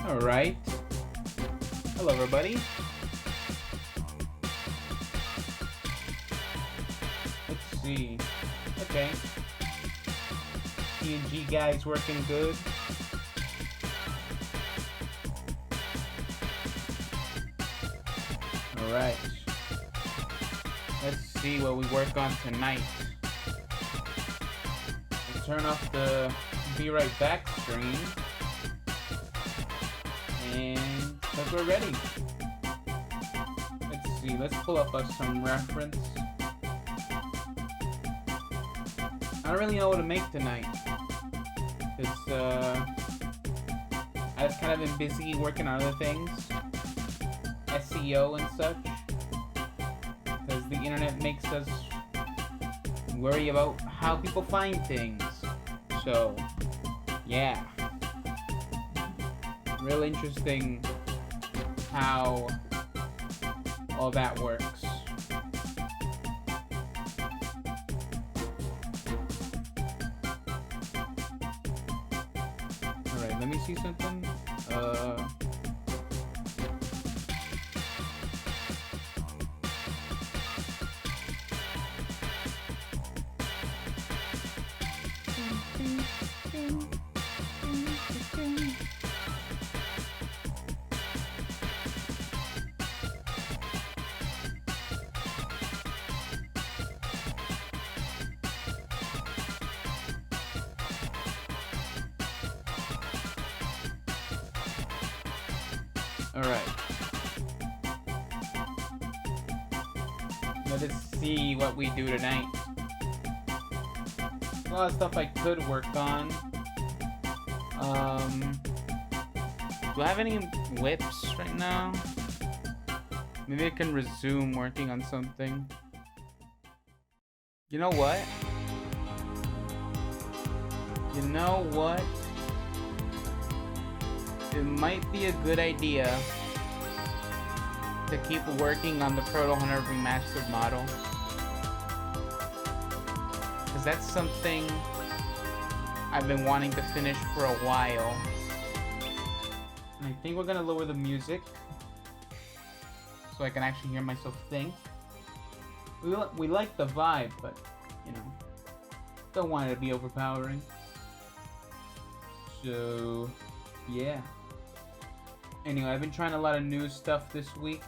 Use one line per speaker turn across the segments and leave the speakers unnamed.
Alright. Hello, everybody. Let's see. Okay. P&G guys working good. Alright. Let's see what we work on tonight. We'll turn off the Be Right Back stream. And because we're ready. Let's see, let's pull up some reference. I don't really know what to make tonight. Because I've kind of been busy working on other things. SEO and such. Because the internet makes us worry about how people find things. So, yeah. Real interesting how all that works. Alright, let me see something. Alright. Let us see what we do tonight. A lot of stuff I could work on. Do I have any whips right now? Maybe I can resume working on something. You know what? You know what? It might be a good idea to keep working on the Protohunter remastered model. Because that's something I've been wanting to finish for a while. And I think we're gonna lower the music so I can actually hear myself think. We like the vibe, but, you know, don't want it to be overpowering. So, yeah. Anyway, I've been trying a lot of new stuff this week.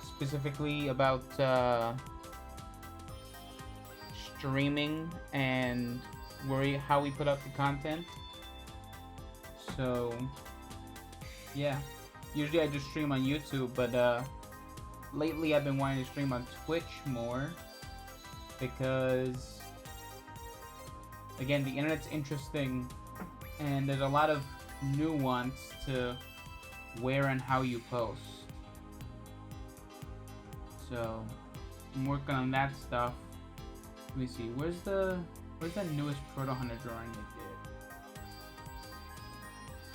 Specifically about streaming and how we put out the content. So, yeah. Usually I just stream on YouTube, but lately I've been wanting to stream on Twitch more because, again, the internet's interesting and there's a lot of nuance to where and how you post. So I'm working on that stuff. Let me see, where's that newest Protohunter drawing I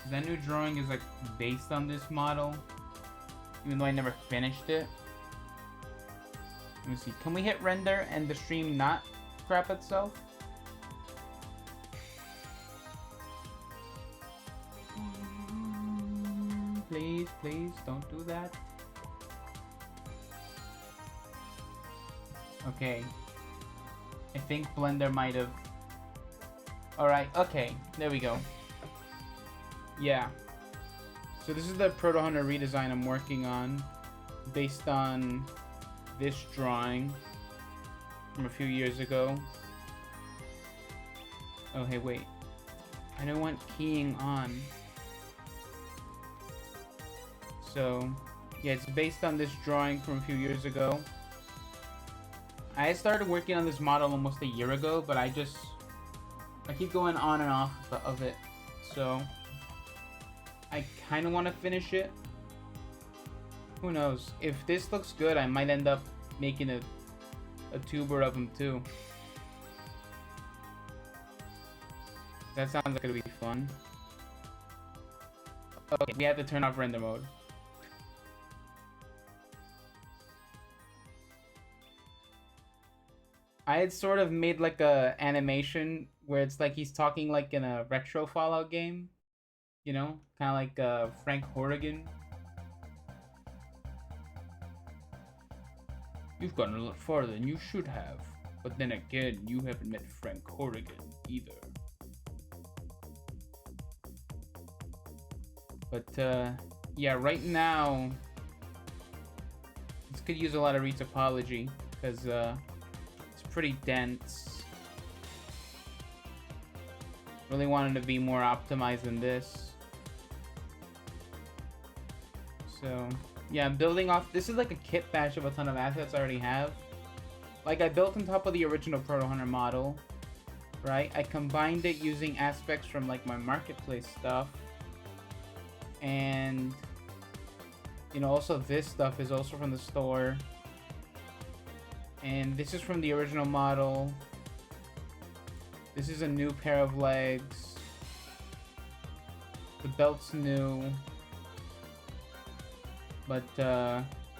did? That new drawing is like based on this model, even though I never finished it. Let me see, can we hit render and the stream not crap itself? Please, please, don't do that. Okay. I think Blender might have... Alright, okay, there we go. Yeah. So this is the Protohunter redesign I'm working on, based on this drawing from a few years ago. Oh, hey, wait. I don't want keying on. So, yeah, it's based on this drawing from a few years ago. I started working on this model almost a year ago, but I keep going on and off of it. So, I kind of want to finish it. Who knows? If this looks good, I might end up making a tuber of them too. That sounds like it'll be fun. Okay, we have to turn off render mode. I had sort of made like a animation where it's like he's talking like in a retro Fallout game, you know, kind of like Frank Horrigan. You've gotten a lot farther than you should have, but then again, you haven't met Frank Horrigan either. But yeah, right now this could use a lot of retopology because it's pretty dense. Really wanted to be more optimized than this. So yeah, I'm building off. This is like a kit bash of a ton of assets I already have. Like I built on top of the original Protohunter model, right? I combined it using aspects from like my marketplace stuff. And you know, also this stuff is also from the store. And this is from the original model. This is a new pair of legs. The belt's new. But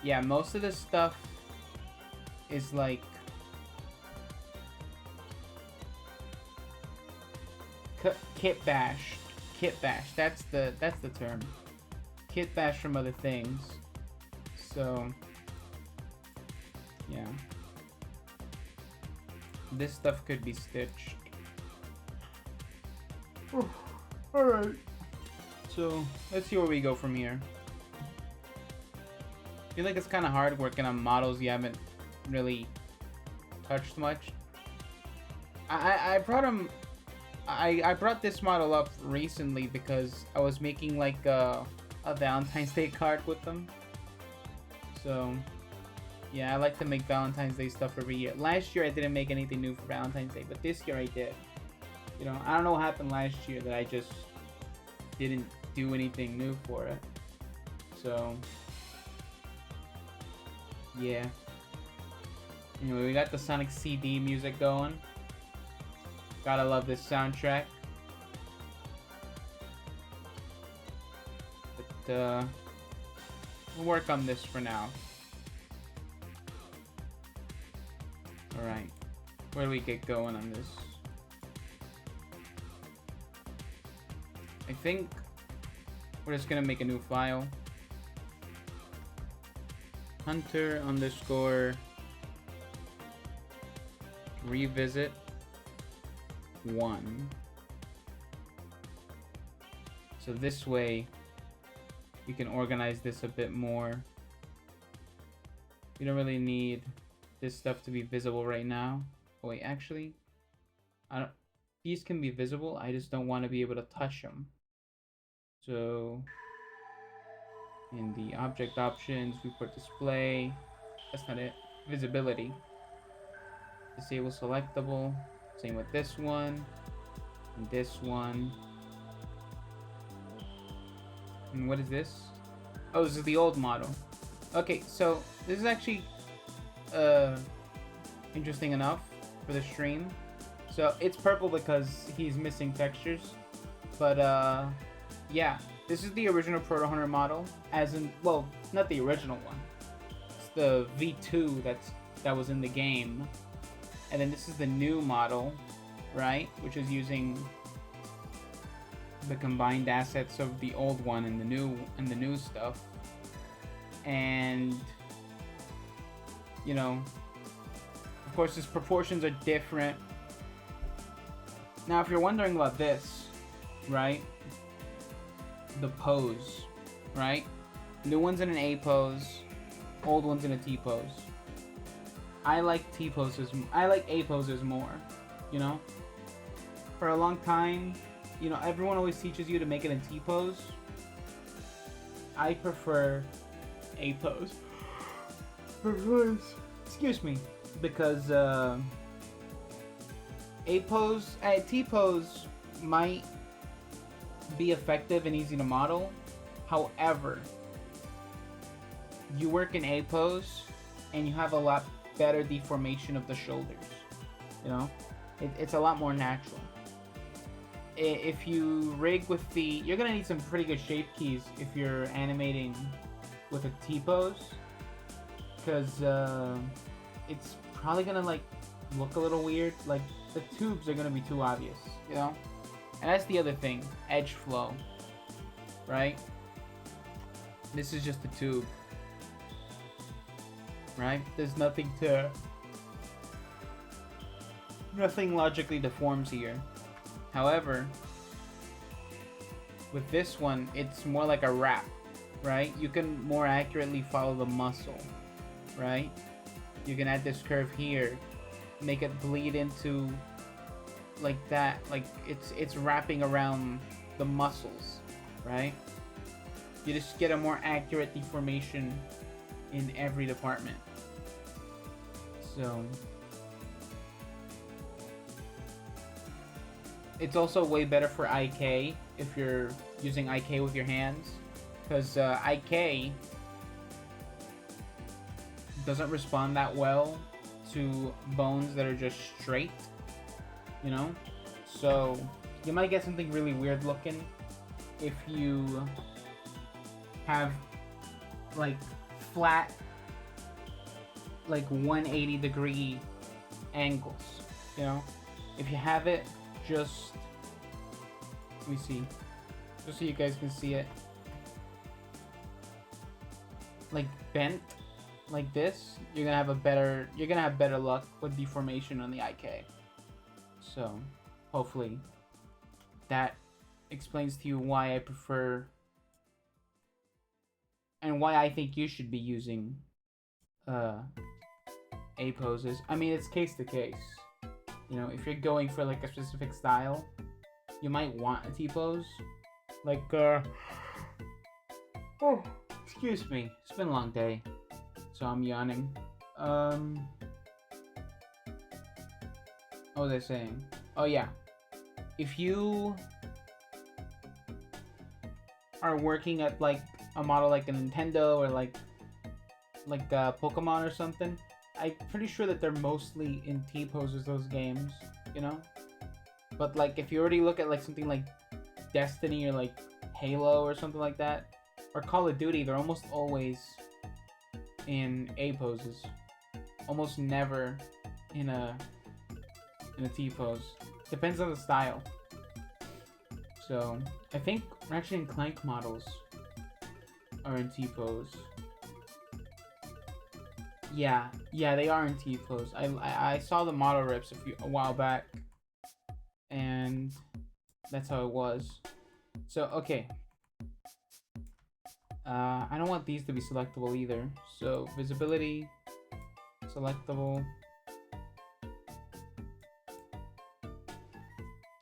yeah, most of this stuff is like kit bash. Kit bash. That's the term. Kit bash from other things. So yeah. This stuff could be stitched. Alright. So let's see where we go from here. I feel like it's kind of hard working on models you haven't really touched much. I brought him. I brought this model up recently because I was making like a Valentine's Day card with them. So yeah, I like to make Valentine's Day stuff every year. Last year I didn't make anything new for Valentine's Day, but this year I did. You know, I don't know what happened last year that I just didn't do anything new for it. So yeah. Anyway, we got the Sonic CD music going. Gotta love this soundtrack. But we'll work on this for now. Alright. Where do we get going on this? I think we're just gonna make a new file. Hunter underscore revisit 1. So this way we can organize this a bit more. We don't really need this stuff to be visible right now. Oh wait, actually, these can be visible. I just don't want to be able to touch them. So in the object options, viewport display, that's not it. Visibility. Disable selectable. Same with this one. And this one. And what is this? Oh, this is the old model. Okay, so this is actually interesting enough for the stream. So it's purple because he's missing textures. But yeah, this is the original Protohunter model, as in, well, not the original one. It's the V2 that was in the game. And then this is the new model, right? Which is using the combined assets of the old one and the new stuff. And you know, of course, his proportions are different. Now, if you're wondering about this, right? The pose, right? New one's in an A pose, old one's in a T pose. I like T poses. I like A poses more. You know, for a long time, you know, everyone always teaches you to make it in T pose. I prefer A pose. Excuse me, because A pose, T pose might be effective and easy to model. However, you work in A pose and you have a lot better deformation of the shoulders. You know, it's a lot more natural. If you rig with you're gonna need some pretty good shape keys if you're animating with a T pose, because it's probably gonna like look a little weird. Like the tubes are gonna be too obvious, you know? And that's the other thing, edge flow, right? This is just a tube, right? There's nothing logically deforms here. However, with this one, it's more like a wrap, right? You can more accurately follow the muscle, right? You can add this curve here, make it bleed into like that, like it's wrapping around the muscles, right? You just get a more accurate deformation in every department. So it's also way better for IK if you're using IK with your hands, because IK doesn't respond that well to bones that are just straight, you know? So you might get something really weird looking if you have like flat, like 180 degree angles, you know? If you have it just, let me see, just so you guys can see it, like bent like this, you're gonna have better luck with deformation on the IK. So hopefully that explains to you why I prefer and why I think you should be using A poses. I mean, it's case to case. You know, if you're going for like a specific style, you might want a T pose. Like, oh, excuse me. It's been a long day, so I'm yawning. What was I saying? Oh yeah, if you are working at like a model like a Nintendo or like Pokemon or something, I'm pretty sure that they're mostly in T poses, those games, you know? But like if you already look at like something like Destiny or like Halo or something like that, or Call of Duty, they're almost always in A poses. Almost never in a T pose. Depends on the style. So I think actually in Clank models are in T pose. Yeah, they are in T pose. I saw the model rips a while back, and that's how it was. So okay, I don't want these to be selectable either. So visibility, selectable,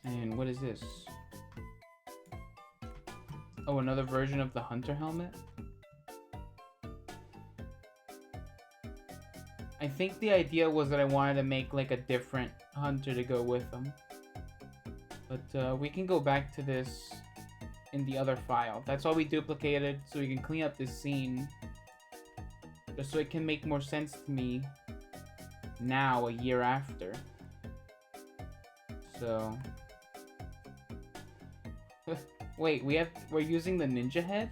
and what is this? Oh, another version of the Hunter helmet. I think the idea was that I wanted to make like a different Hunter to go with them. But we can go back to this in the other file. That's all we duplicated, so we can clean up this scene. Just so it can make more sense to me now, a year after. So... Wait, we're using the ninja head?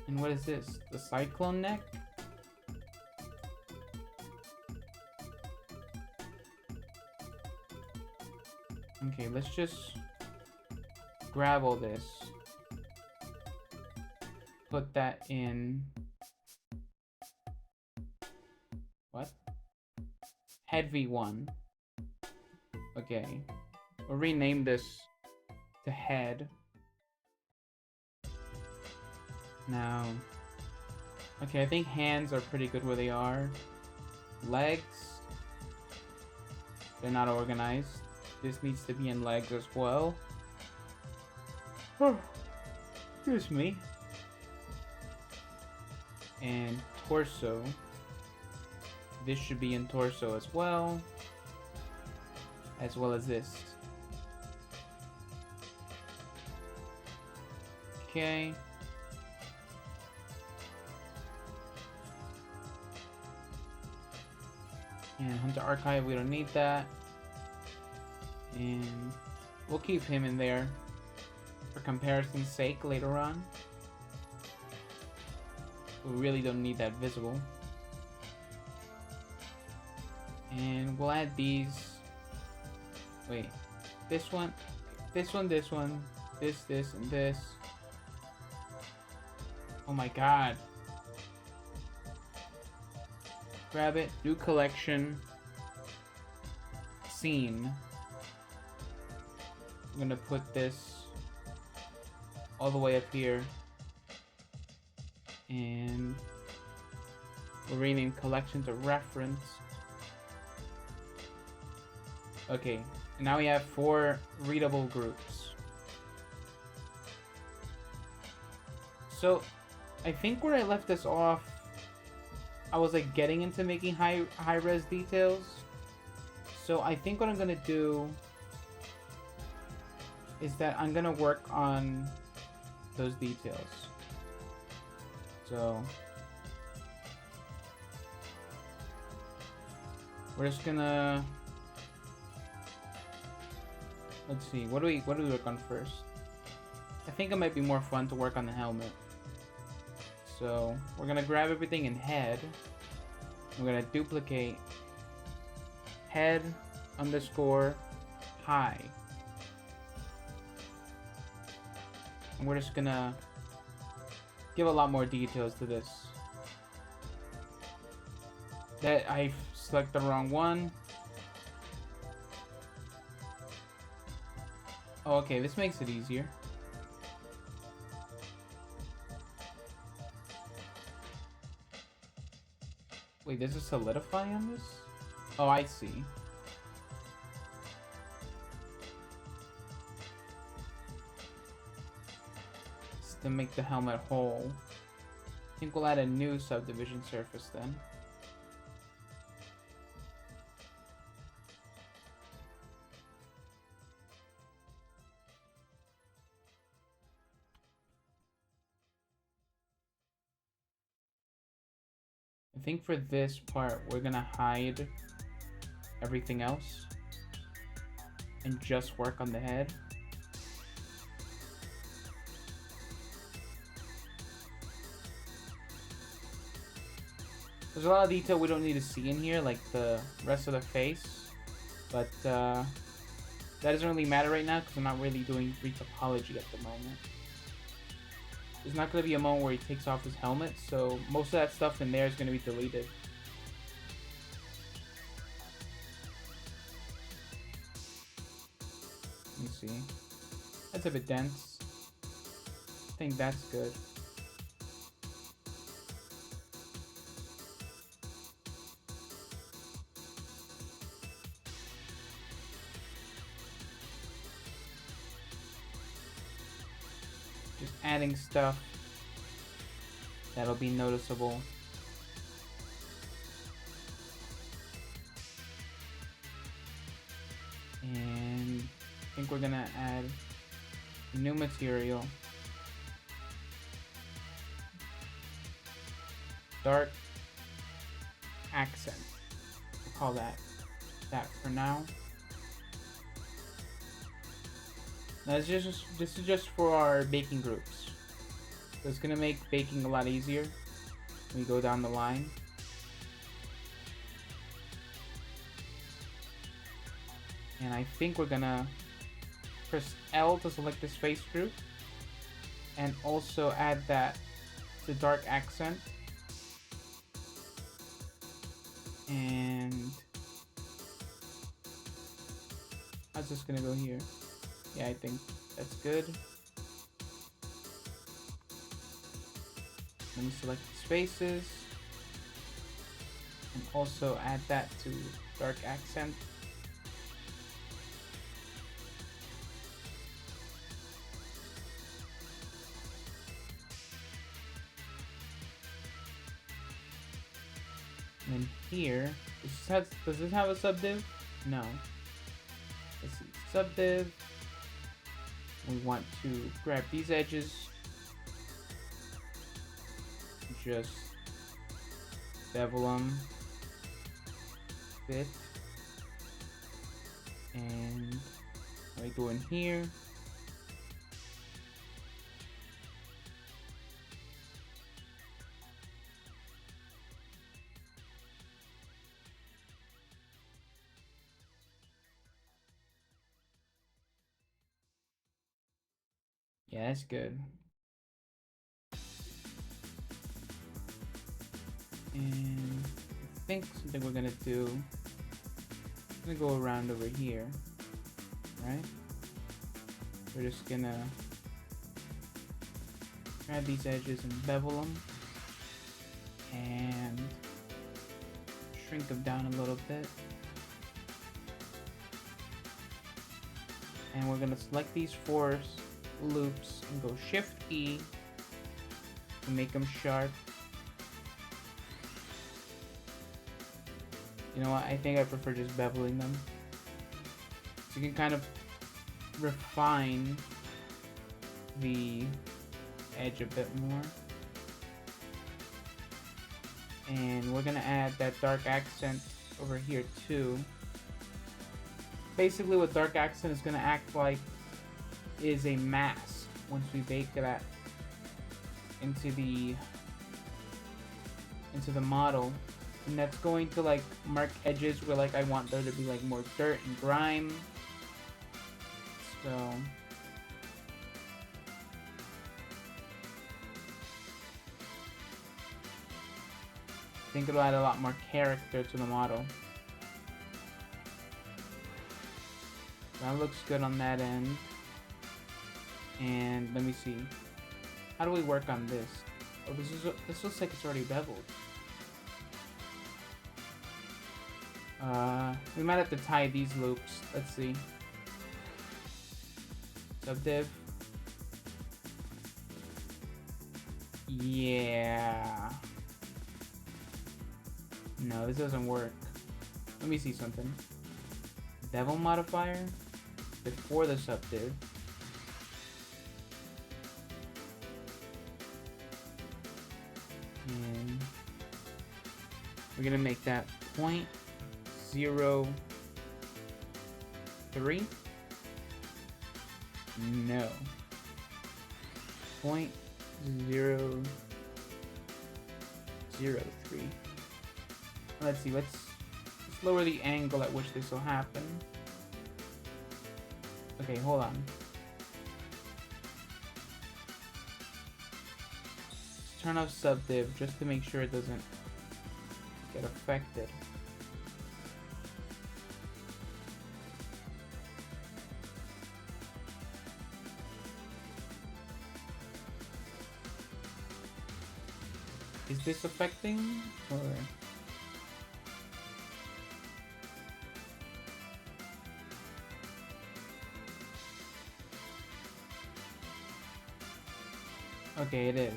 And what is this? The cyclone neck? Okay, let's just grab all this. Put that in... What? Head V1. Okay. We'll rename this to head. Now, okay, I think hands are pretty good where they are. Legs, they're not organized. This needs to be in legs as well. Oh, excuse me. And torso. This should be in torso as well as this. Okay. And Hunter Archive, we don't need that. And we'll keep him in there for comparison's sake later on. We really don't need that visible. And we'll add these. Wait, this one, this one, this one, this, and this. Oh my god. Grab it, do collection, scene. I'm gonna put this all the way up here. And we'll rename collection to reference. Okay, now we have 4 readable groups. So I think where I left this off, I was like getting into making high res details. So I think what I'm gonna do is that I'm gonna work on those details. So we're just gonna, let's see, what do we work on first? I think it might be more fun to work on the helmet. So we're gonna grab everything in head. We're gonna duplicate head underscore high. And we're just gonna give a lot more details to this. That I select the wrong one. Oh, okay, this makes it easier. Wait, there's a solidify on this? Oh, I see. Just to make the helmet whole. I think we'll add a new subdivision surface then. I think for this part, we're gonna hide everything else and just work on the head. There's a lot of detail we don't need to see in here, like the rest of the face, but that doesn't really matter right now because I'm not really doing retopology at the moment. There's not going to be a moment where he takes off his helmet, so most of that stuff in there is going to be deleted. Let me see. That's a bit dense. I think that's good. Just adding stuff that'll be noticeable. And I think we're gonna add new material. Dark accent. We'll call that for now. Now this is just for our baking groups. So it's gonna make baking a lot easier when we go down the line. And I think we're gonna press L to select this face group and also add that to dark accent. And how's this gonna go here? Yeah, I think that's good. Let me select the spaces and also add that to dark accent. And then here, does this have a subdiv? No. Let's see, subdiv. We want to grab these edges, just bevel them, fit, and I go in here. Yeah, that's good. And I think something we're gonna do, I'm gonna go around over here, right? We're just gonna grab these edges and bevel them and shrink them down a little bit. And we're gonna select these four loops and go Shift E to make them sharp. You know what? I think I prefer just beveling them. So you can kind of refine the edge a bit more. And we're gonna add that dark accent over here too. Basically what dark accent is gonna act like is a mask once we bake that into the model. And that's going to like mark edges where like I want there to be like more dirt and grime. So I think it'll add a lot more character to the model. That looks good on that end. And let me see. How do we work on this? Oh, this looks like it's already beveled. We might have to tie these loops. Let's see. Subdiv. Yeah. No, this doesn't work. Let me see something. Bevel modifier before the subdiv. And we're gonna make that 0.03. No. 0.003. Let's see, let's lower the angle at which this will happen. Okay, hold on. Let's turn off subdiv just to make sure it doesn't get affected. Is this affecting or? Okay, it is.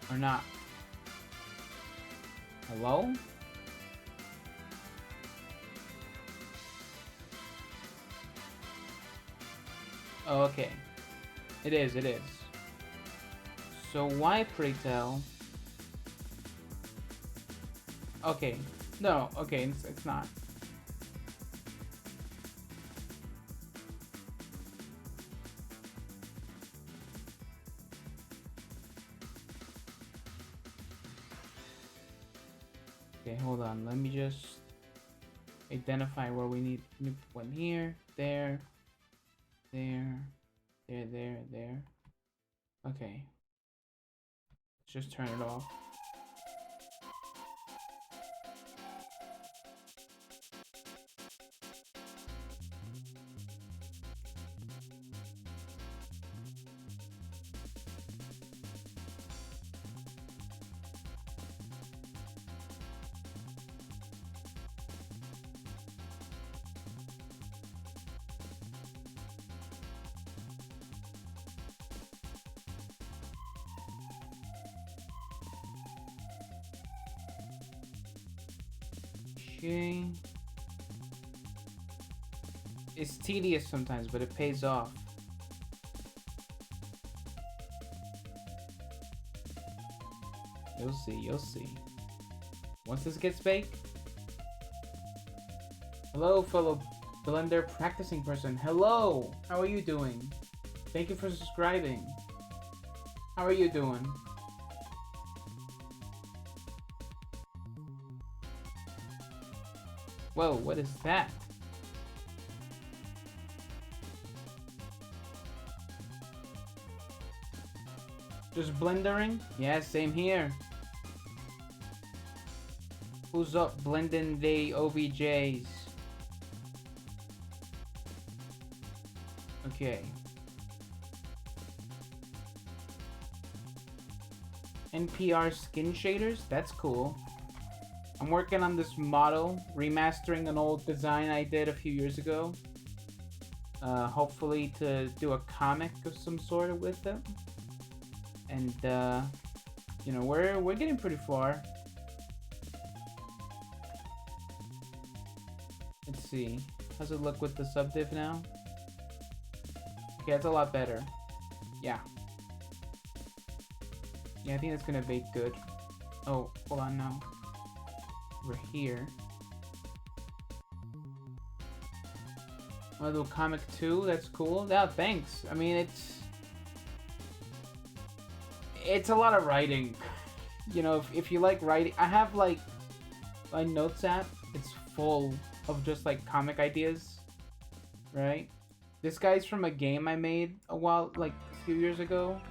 Or not. Hello? Oh, okay. It is, it is. So why, pray tell? Okay. No, okay, it's not. Okay, hold on. Let me just identify where we need one here, there, there, there. Okay. Let's just turn it off. Okay. It's tedious sometimes, but it pays off. You'll see, you'll see. Once this gets baked. Hello, fellow Blender practicing person. Hello! How are you doing? Thank you for subscribing. How are you doing? Whoa, what is that? Just blendering? Yeah, same here. Who's up blending the OBJs? Okay. NPR skin shaders? That's cool. I'm working on this model, remastering an old design I did a few years ago. Hopefully to do a comic of some sort with it. And you know, we're getting pretty far. Let's see. How's it look with the subdiv now? Okay, that's a lot better. Yeah. Yeah, I think that's gonna bake good. Oh, hold on now. We're here. Wanna do a comic too? That's cool. Yeah, thanks. I mean, it's a lot of writing. You know, if you like writing, I have like my notes app. It's full of just like comic ideas, right? This guy's from a game I made like a few years ago,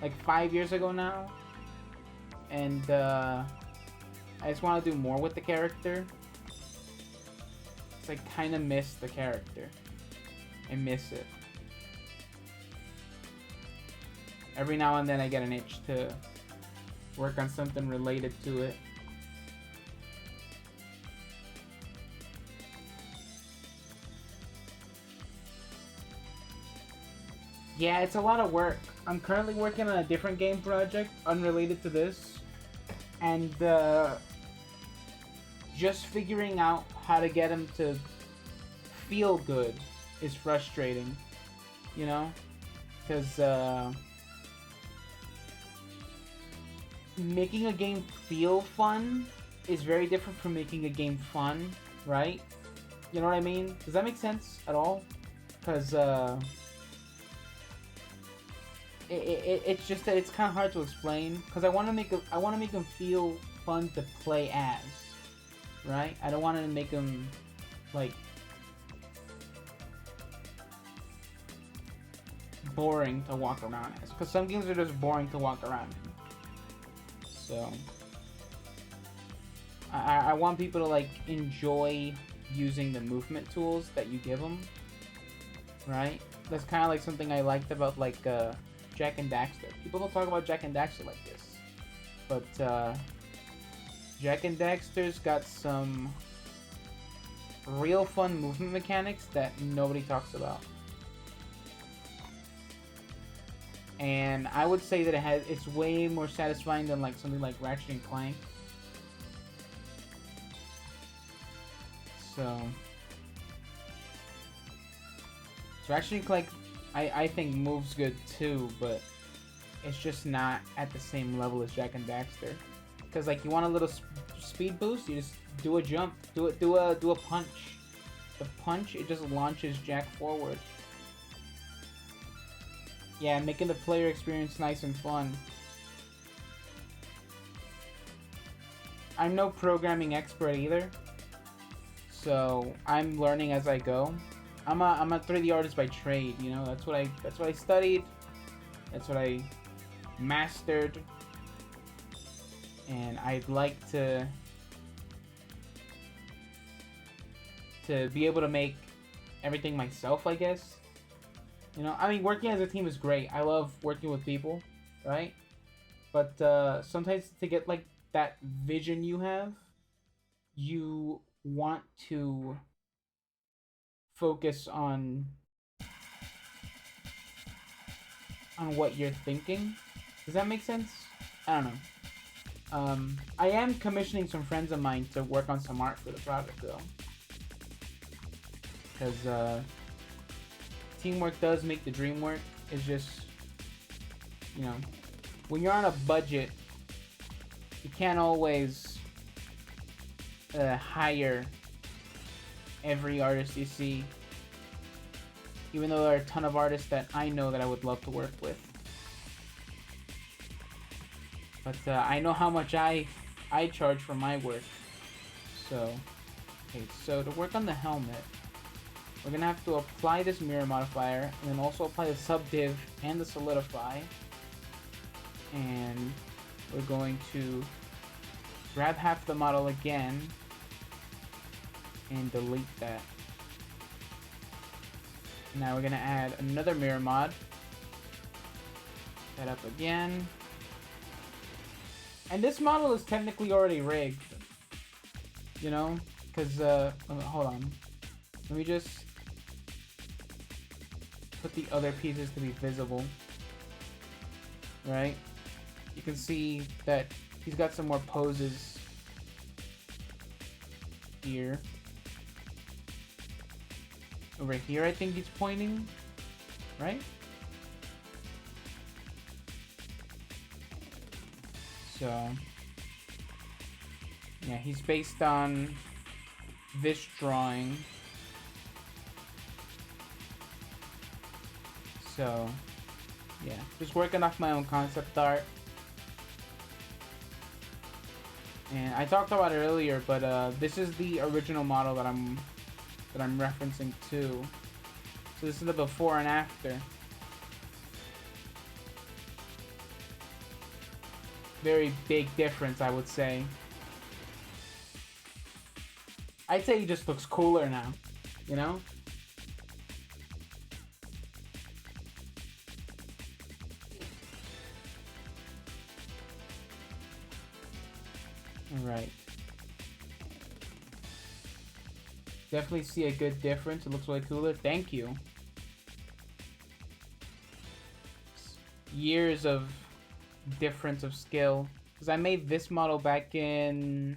like 5 years ago now, and I just want to do more with the character. It's like kind of miss the character. I miss it. Every now and then I get an itch to work on something related to it. Yeah, it's a lot of work. I'm currently working on a different game project unrelated to this. And just figuring out how to get him to feel good is frustrating. You know? Because making a game feel fun is very different from making a game fun, right? You know what I mean? Does that make sense at all? Because it's just that it's kind of hard to explain. Because I want to make them feel fun to play as, right? I don't want to make them like boring to walk around as. Because some games are just boring to walk around in. So I want people to like enjoy using the movement tools that you give them, right? That's kind of like something I liked about like Jak and Daxter. People don't talk about Jak and Daxter like this, but Jak and Daxter's got some real fun movement mechanics that nobody talks about. And I would say that it's way more satisfying than like something like Ratchet and Clank. So Ratchet and Clank, I think moves good too, but it's just not at the same level as Jak and Daxter. Because like you want a little speed boost, you just do a jump, do a punch. The punch, it just launches Jak forward. Yeah, making the player experience nice and fun. I'm no programming expert either, so I'm learning as I go. I'm a 3D artist by trade, you know. That's what I studied. That's what I mastered, and I'd like to be able to make everything myself, I guess. You know, I mean, working as a team is great. I love working with people, right? But sometimes to get like that vision you have, you want to focus on what you're thinking. Does that make sense? I don't know. I am commissioning some friends of mine to work on some art for the project though, because teamwork does make the dream work. It's just, you know, when you're on a budget, you can't always hire every artist you see. Even though there are a ton of artists that I know that I would love to work with. But I know how much I charge for my work. So, okay, so to work on the helmet, we're gonna have to apply this mirror modifier, and then also apply the subdiv and the solidify. And we're going to grab half the model again and delete that. Now we're gonna add another mirror mod. That up again. And this model is technically already rigged. You know? Because, hold on. Let me just put the other pieces to be visible. Right? You can see that he's got some more poses here. Over here, I think he's pointing, right? So, yeah, he's based on this drawing. So, yeah, just working off my own concept art. And I talked about it earlier, but this is the original model that I'm referencing to. So this is the before and after. Very big difference, I would say. I'd say he just looks cooler now, you know? Alright. Definitely see a good difference. It looks way cooler. Thank you. Years of difference of skill. Because I made this model back in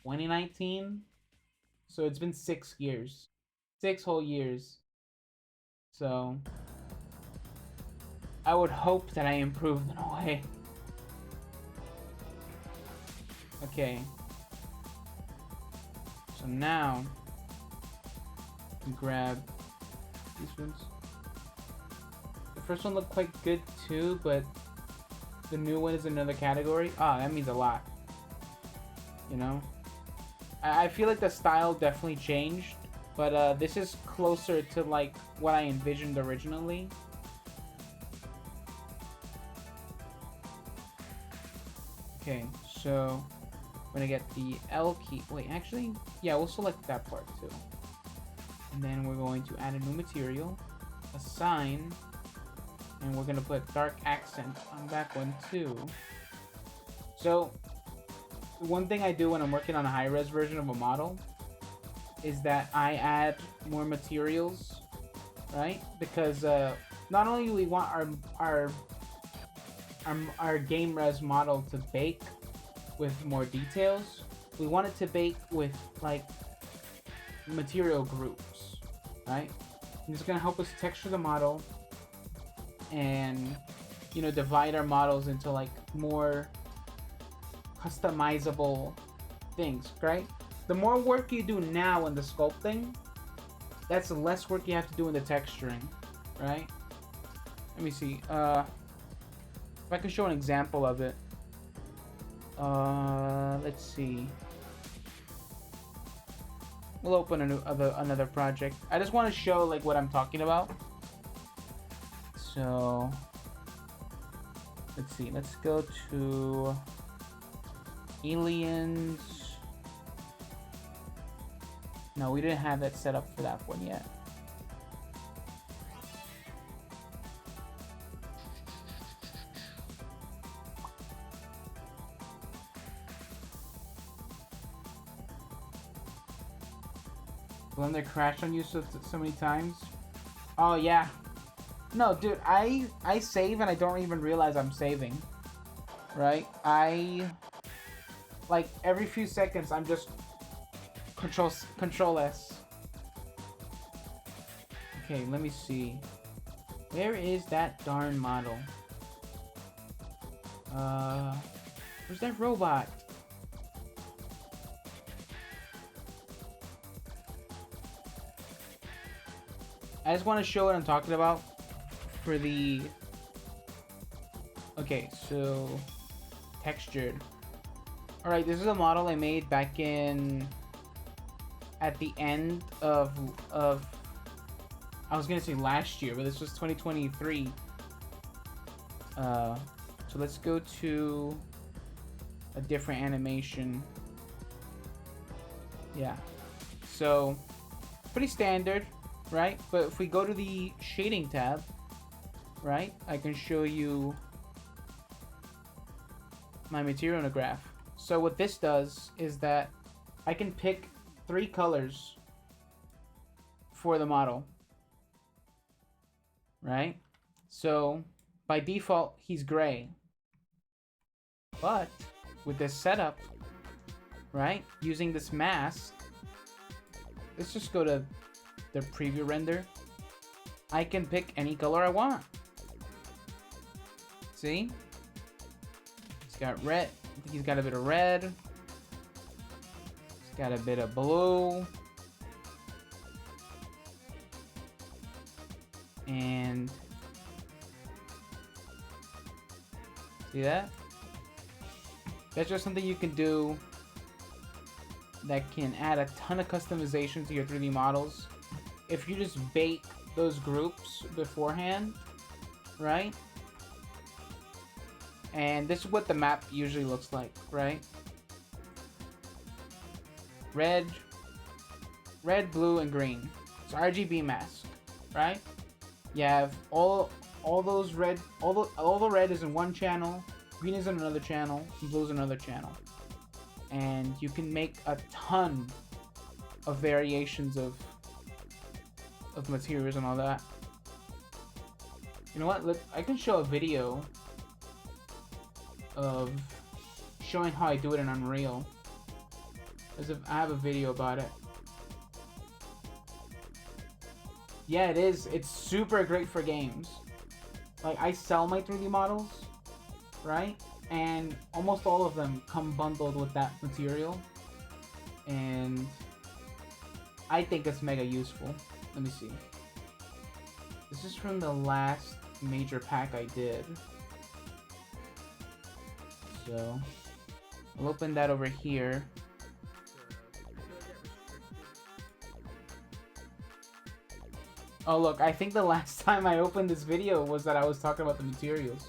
2019. So it's been 6 years. 6 whole years. So I would hope that I improved in a way. Okay. So now, grab these ones. The first one looked quite good too, but the new one is another category. Ah, that means a lot. You know? I feel like the style definitely changed, but this is closer to like what I envisioned originally. Okay, so I'm gonna get the L key. Wait, actually, yeah, we'll select that part too. And then we're going to add a new material, assign, and we're gonna put dark accent on that one too. So, one thing I do when I'm working on a high-res version of a model is that I add more materials, right? Because not only do we want our game res model to bake with more details, we want it to bake with like material groups, right? And it's gonna help us texture the model and, you know, divide our models into like more customizable things, right? The more work you do now in the sculpting, that's the less work you have to do in the texturing, right? Let me see. If I can show an example of it. Let's see. We'll open another project. I just want to show like what I'm talking about. So let's see. Let's go to aliens. No, we didn't have that set up for that one yet. Blender crashed on you so many times. Oh yeah. No, dude, I save and I don't even realize I'm saving. Right? Like every few seconds I'm just control S. Okay, let me see. Where is that darn model? Where's that robot? I just want to show what I'm talking about for the... Okay, so... Textured. Alright, this is a model I made back in... At the end of... I was gonna say last year, but this was 2023. So let's go to a different animation. Yeah. So pretty standard, right? But if we go to the shading tab, right, I can show you my material in a graph. So what this does is that I can pick 3 colors for the model, right? So by default, he's gray. But with this setup, right, using this mask, let's just go to the preview render. I can pick any color I want. See? He's got red. I think he's got a bit of red. He's got a bit of blue. And see that? That's just something you can do that can add a ton of customization to your 3D models. If you just bake those groups beforehand, right? And this is what the map usually looks like, right? Red, blue, and green. It's RGB mask, right? You have all those red, all the red is in one channel, green is in another channel, and blue is in another channel. And you can make a ton of variations of materials and all that. You know what? I can show a video of showing how I do it in Unreal. As if I have a video about it. Yeah, it is. It's super great for games. Like, I sell my 3D models, right? And almost all of them come bundled with that material. And I think it's mega useful. Let me see. This is from the last major pack I did. So I'll open that over here. Oh look, I think the last time I opened this video was that I was talking about the materials.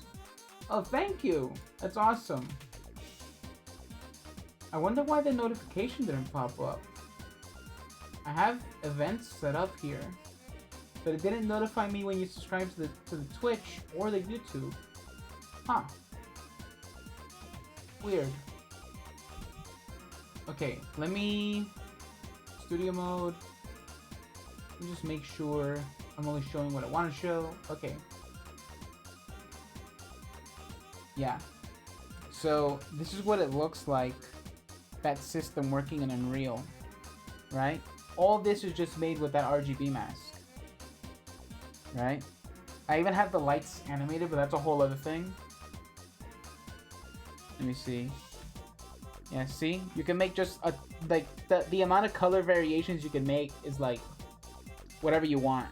Oh, thank you! That's awesome. I wonder why the notification didn't pop up. I have events set up here, but it didn't notify me when you subscribe to the Twitch or the YouTube. Huh. Weird. Okay, let me... Studio mode. Let me just make sure I'm only showing what I want to show. Okay. Yeah. So, this is what it looks like, that system working in Unreal. Right? All this is just made with that RGB mask. Right? I even have the lights animated, but that's a whole other thing. Let me see. Yeah, see? You can make just a... Like, the amount of color variations you can make is like... whatever you want.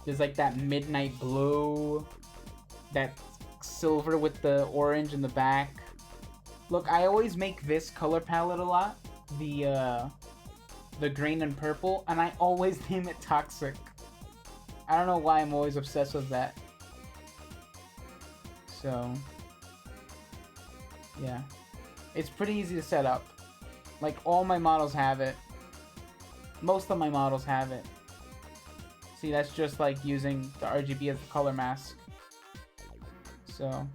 There's like that midnight blue, that silver with the orange in the back. Look, I always make this color palette a lot, the green and purple, and I always name it Toxic. I don't know why I'm always obsessed with that. So, yeah. It's pretty easy to set up. Like, all my models have it. Most of my models have it. See, that's just like using the RGB as the color mask. So.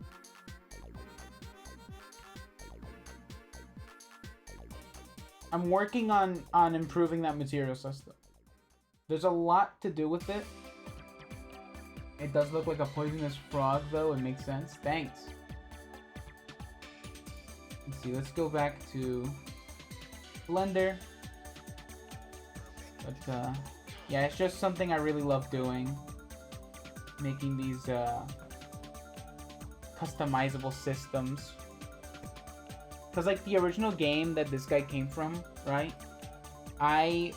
I'm working on improving that material system. There's a lot to do with it. It does look like a poisonous frog, though. It makes sense. Thanks. Let's see, let's go back to Blender. But, yeah, it's just something I really love doing. Making these, customizable systems. Because, like, the original game that this guy came from, right?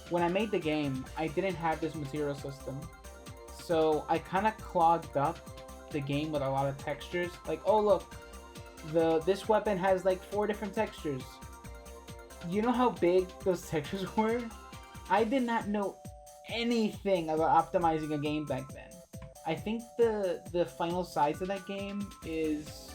When I made the game, I didn't have this material system. So, I kind of clogged up the game with a lot of textures. Like, oh, look. This weapon has like 4 different textures. You know how big those textures were? I did not know anything about optimizing a game back then. I think the final size of that game is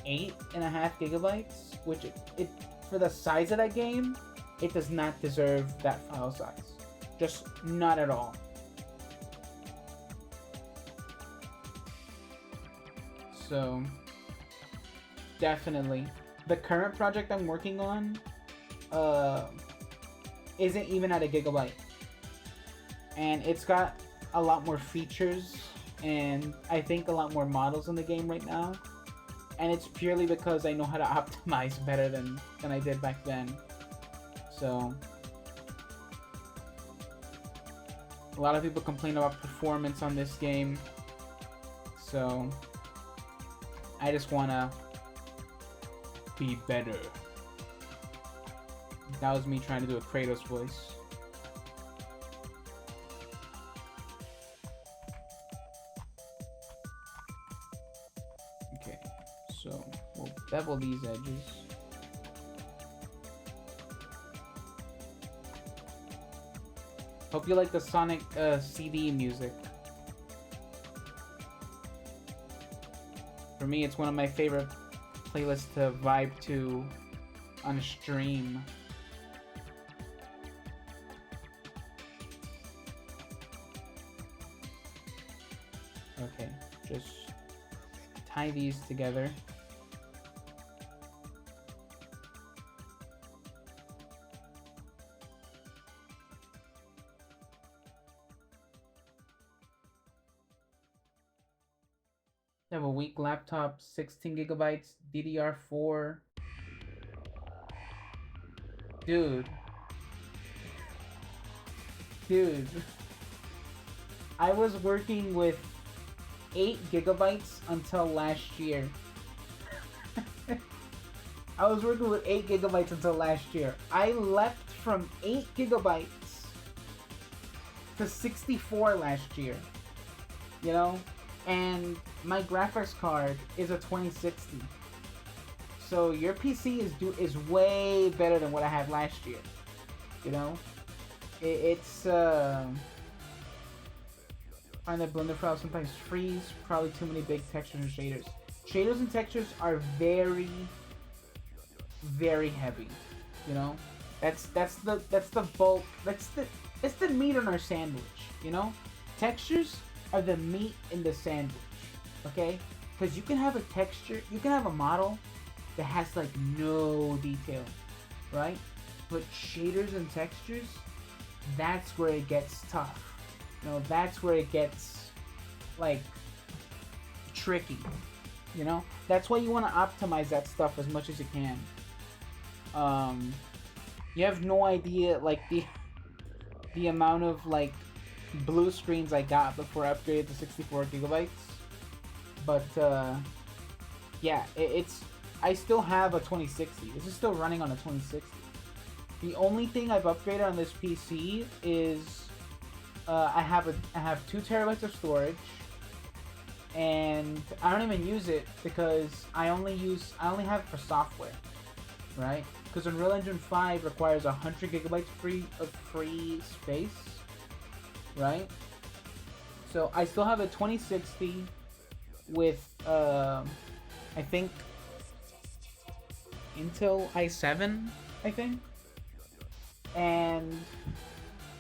8.5 GB, which it for the size of that game, it does not deserve that file size. Just not at all. So definitely, the current project I'm working on isn't even at a gigabyte, and it's got a lot more features and I think a lot more models in the game right now, and it's purely because I know how to optimize better than I did back then. So a lot of people complain about performance on this game, so I just wanna be better. That was me trying to do a Kratos voice. Okay, so we'll bevel these edges. Hope you like the Sonic CD music. For me, it's one of my favorite playlists to vibe to on a stream. Okay, just tie these together. I have a weak laptop, 16 gigabytes, DDR4. Dude. I was working with 8 gigabytes until last year. I was working with 8 gigabytes until last year. I left from 8 gigabytes to 64 last year. You know? And my graphics card is a 2060. So your PC is way better than what I had last year. You know? It's find that Blender files sometimes freeze. Probably too many big textures and shaders. Shaders and textures are very, very heavy. You know, that's the bulk. It's the meat on our sandwich. You know, textures are the meat in the sandwich. Okay, because you can have a texture, you can have a model that has like no detail, right? But shaders and textures, that's where it gets tough. You know, that's where it gets like tricky. You know, that's why you want to optimize that stuff as much as you can. You have no idea like the amount of like blue screens I got before I upgraded to 64 gigabytes. But yeah, I still have a 2060. This is still running on a 2060. The only thing I've upgraded on this PC is I have 2 terabytes of storage, and I don't even use it because I only have it for software, right? Because Unreal Engine 5 requires 100 gigabytes of free space, right? So I still have a 2060 with I think Intel i7, I think, and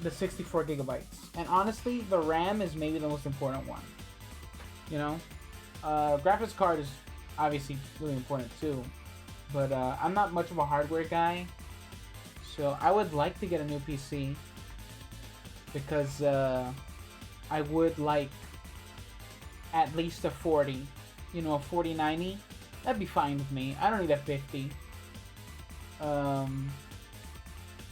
the 64 gigabytes. And honestly, the RAM is maybe the most important one. You know, graphics card is obviously really important too, but I'm not much of a hardware guy, so I would like to get a new PC because I would like at least a 40, you know, a 4090. That'd be fine with me. I don't need a 50.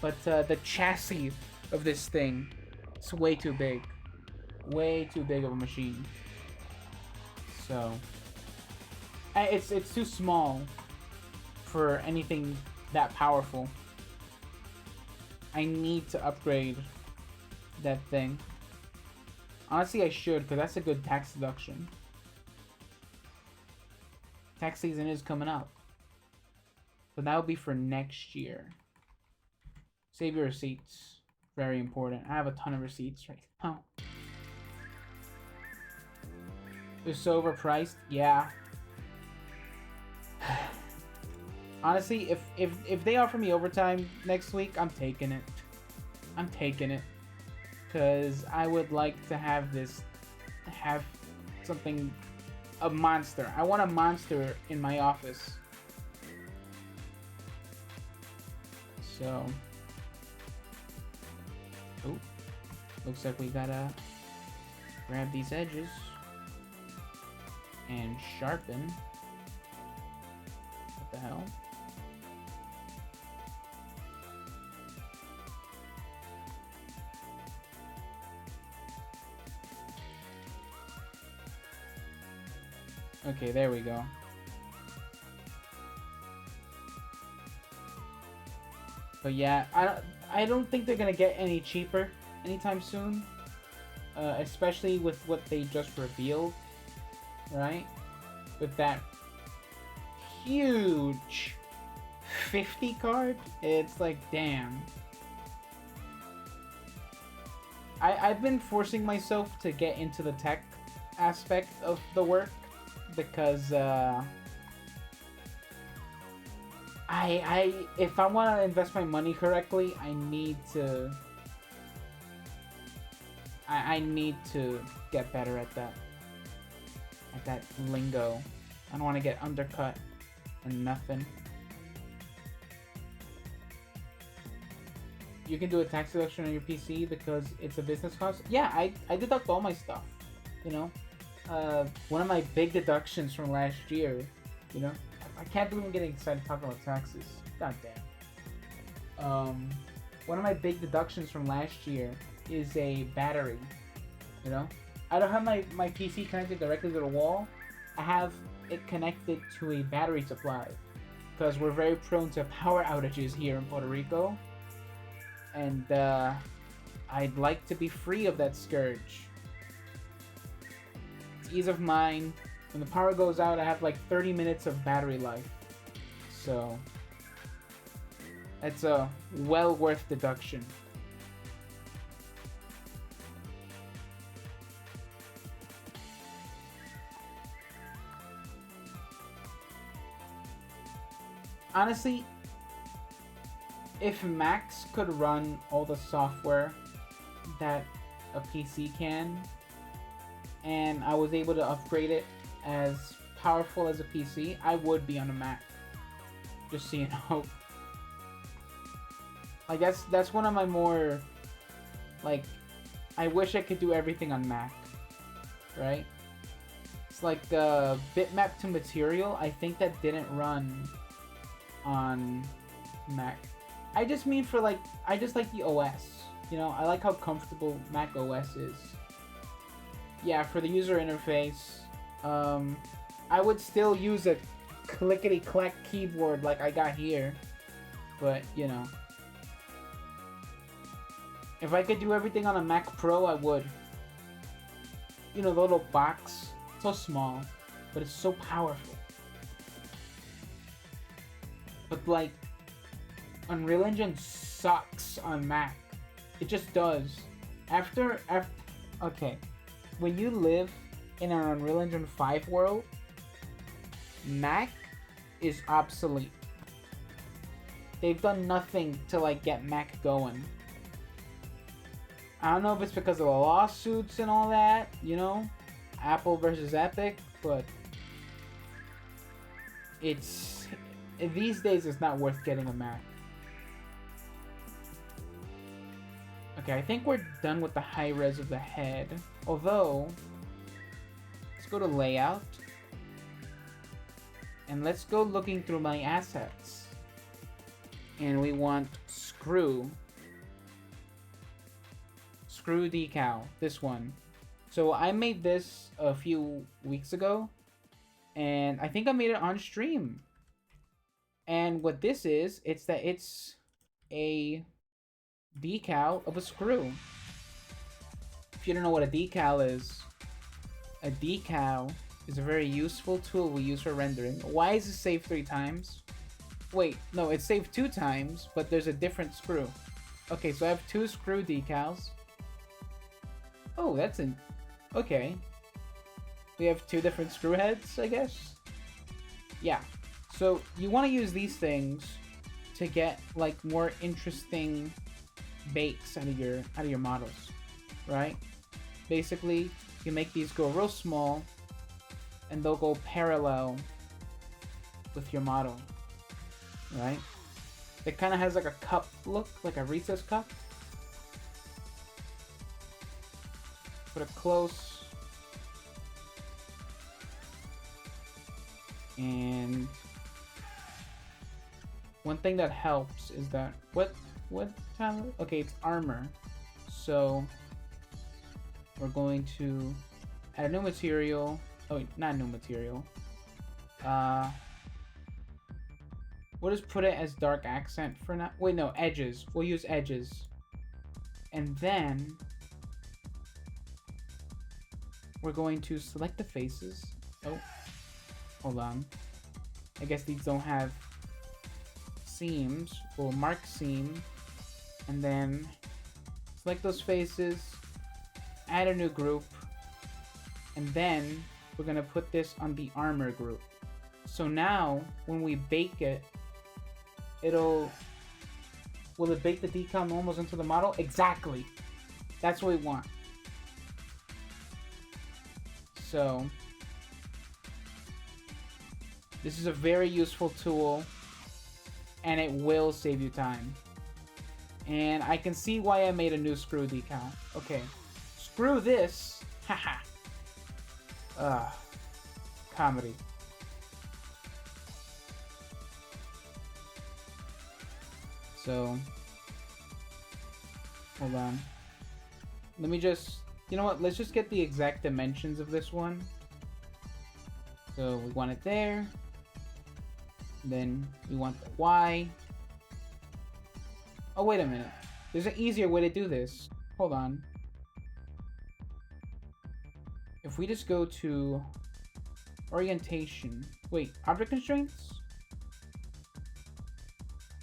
But the chassis of this thing, it's way too big. Way too big of a machine. So it's too small for anything that powerful. I need to upgrade that thing. Honestly, I should, because that's a good tax deduction. Tax season is coming up. But that will be for next year. Save your receipts. Very important. I have a ton of receipts right now. They're so overpriced. Yeah. Honestly, if they offer me overtime next week, I'm taking it. I'm taking it. Because I would like to have something, a monster. I want a monster in my office. So, oh, looks like we gotta grab these edges and sharpen. What the hell? Okay, there we go. But yeah, I don't think they're gonna get any cheaper anytime soon. Especially with what they just revealed, right? With that huge 50 card, it's like, damn. I've been forcing myself to get into the tech aspect of the work because if I want to invest my money correctly, I need to get better at that lingo. I don't want to get undercut and nothing. You can do a tax deduction on your PC because it's a business cost. Yeah, I deduct all my stuff, you know. One of my big deductions from last year, you know. I can't believe I'm getting excited talking about taxes. God damn. One of my big deductions from last year is a battery, you know. I don't have my PC connected directly to the wall. I have it connected to a battery supply because we're very prone to power outages here in Puerto Rico. And I'd like to be free of that scourge. It's ease of mind. When the power goes out, I have like 30 minutes of battery life. So that's a well worth deduction. Honestly, if Macs could run all the software that a PC can, and I was able to upgrade it as powerful as a PC, I would be on a Mac. Just so you know. Like that's one of my more, like, I wish I could do everything on Mac, right? It's like the bitmap to material. I think that didn't run on Mac. I just mean for like, I just like the OS. You know, I like how comfortable Mac OS is. Yeah, for the user interface, I would still use a clickety-clack keyboard like I got here. But, you know, if I could do everything on a Mac Pro, I would. You know, the little box, so small, but it's so powerful. But like, Unreal Engine sucks on Mac. It just does. Okay. When you live in an Unreal Engine 5 world, Mac is obsolete. They've done nothing to like get Mac going. I don't know if it's because of the lawsuits and all that, you know, Apple versus Epic, but these days it's not worth getting a Mac. Okay, I think we're done with the high res of the head. Although, let's go to layout. And let's go looking through my assets. And we want screw. Screw decal, this one. So I made this a few weeks ago. And I think I made it on stream. And what this is, it's a decal of a screw. If you don't know what a decal is a very useful tool we use for rendering. Why is it saved 3 times? Wait, no, it's saved 2 times, but there's a different screw. Okay, so I have 2 screw decals. Oh, that's an... Okay. We have 2 different screw heads, I guess? Yeah. So, you want to use these things to get, like, more interesting bakes out of your models, right? Basically, you make these go real small, and they'll go parallel with your model, right? It kind of has like a cup look, like a Reese's cup. Put it close. And one thing that helps is that what talent? Okay, it's armor. So we're going to add a new material. Oh, wait, not new material. We'll just put it as dark accent for now. Wait, no, edges. We'll use edges. And then we're going to select the faces. Oh, hold on. I guess these don't have seams. We'll mark seam. And then select those faces. Add a new group. And then we're going to put this on the armor group. So now, when we bake it, will it bake the decal normals into the model? Exactly. That's what we want. So, this is a very useful tool, and it will save you time. And I can see why I made a new screw decal. Okay. Screw this. Haha. Comedy. So, hold on. Let me just, you know what? Let's just get the exact dimensions of this one. So we want it there. Then we want the Y. Oh, wait a minute. There's an easier way to do this. Hold on. If we just go to orientation. Wait, object constraints?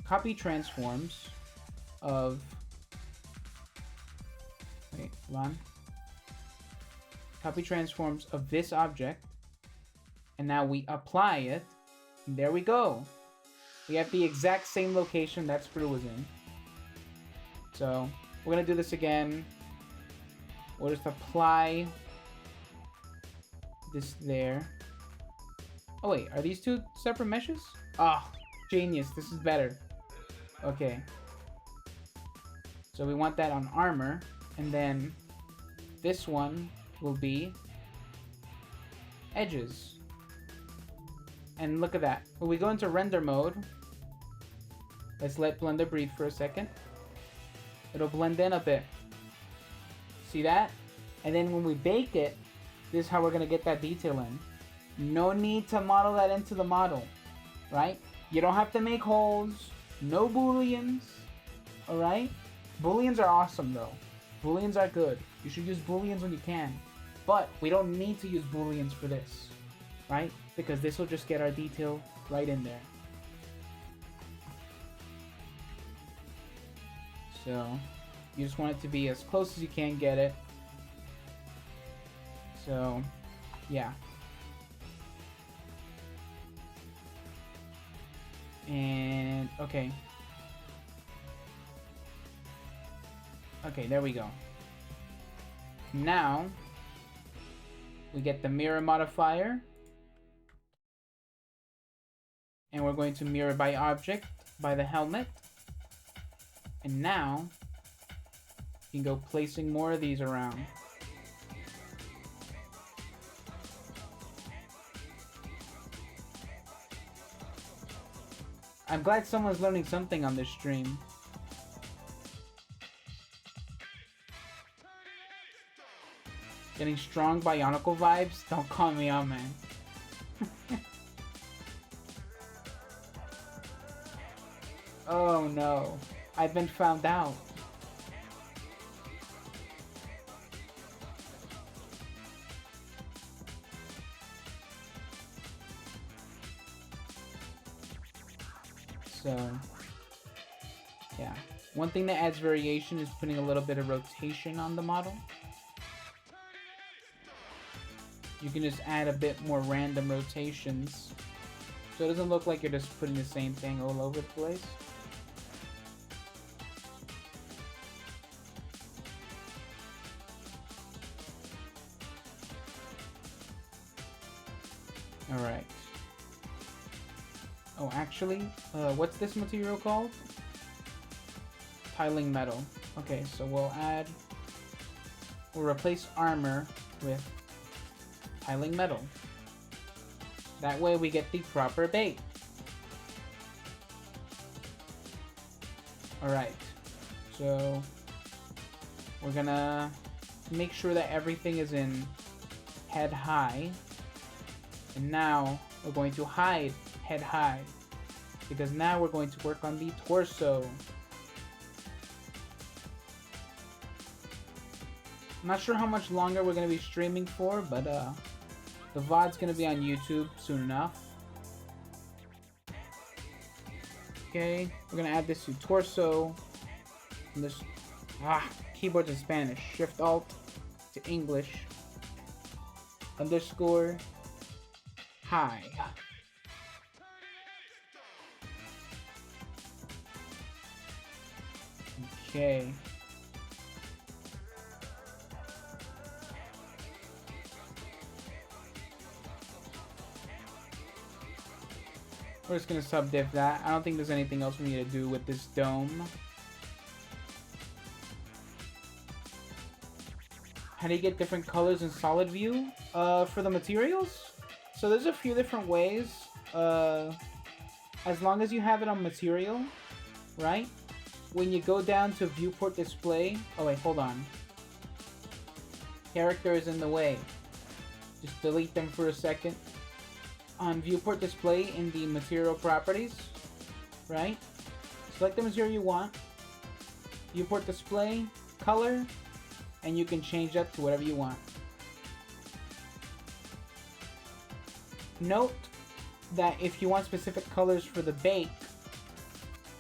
Copy transforms of... Wait, hold on. Copy transforms of this object. And now we apply it. And there we go. We have the exact same location that screw was in. So, we're going to do this again. We'll just apply this there. Oh wait, are these 2 separate meshes? Oh, genius. This is better. Okay. So we want that on armor. And then this one will be edges. And look at that. When we go into render mode, let's let Blender breathe for a second. It'll blend in a bit. See that? And then when we bake it, this is how we're going to get that detail in. No need to model that into the model, right? You don't have to make holes. No booleans, alright? Booleans are awesome though. Booleans are good. You should use booleans when you can. But we don't need to use booleans for this, right? Because this will just get our detail right in there. So, you just want it to be as close as you can get it. So, yeah. And, okay. Okay, there we go. Now, we get the mirror modifier. And we're going to mirror by object, by the helmet. And now, you can go placing more of these around. I'm glad someone's learning something on this stream. Getting strong Bionicle vibes? Don't call me out, man. Oh no. I've been found out. So, yeah. One thing that adds variation is putting a little bit of rotation on the model. You can just add a bit more random rotations, so it doesn't look like you're just putting the same thing all over the place. Alright. Oh, actually, what's this material called? Tiling metal. Okay, so we'll replace armor with tiling metal. That way we get the proper bait. Alright, so we're gonna make sure that everything is in head high. And now we're going to hide head high, because now we're going to work on the torso. I'm not sure how much longer we're going to be streaming for, but the VOD's going to be on YouTube soon enough. Okay, we're going to add this to torso. And this, keyboard's in Spanish. Shift Alt to English. Underscore high. Okay. We're just gonna subdiv that. I don't think there's anything else we need to do with this dome. How do you get different colors in solid view? For the materials? So there's a few different ways. As long as you have it on material, right? When you go down to viewport display... Oh wait, hold on. Character is in the way. Just delete them for a second. On viewport display in the material properties, right? Select the material you want. Viewport display, color, and you can change that to whatever you want. Note that if you want specific colors for the bake,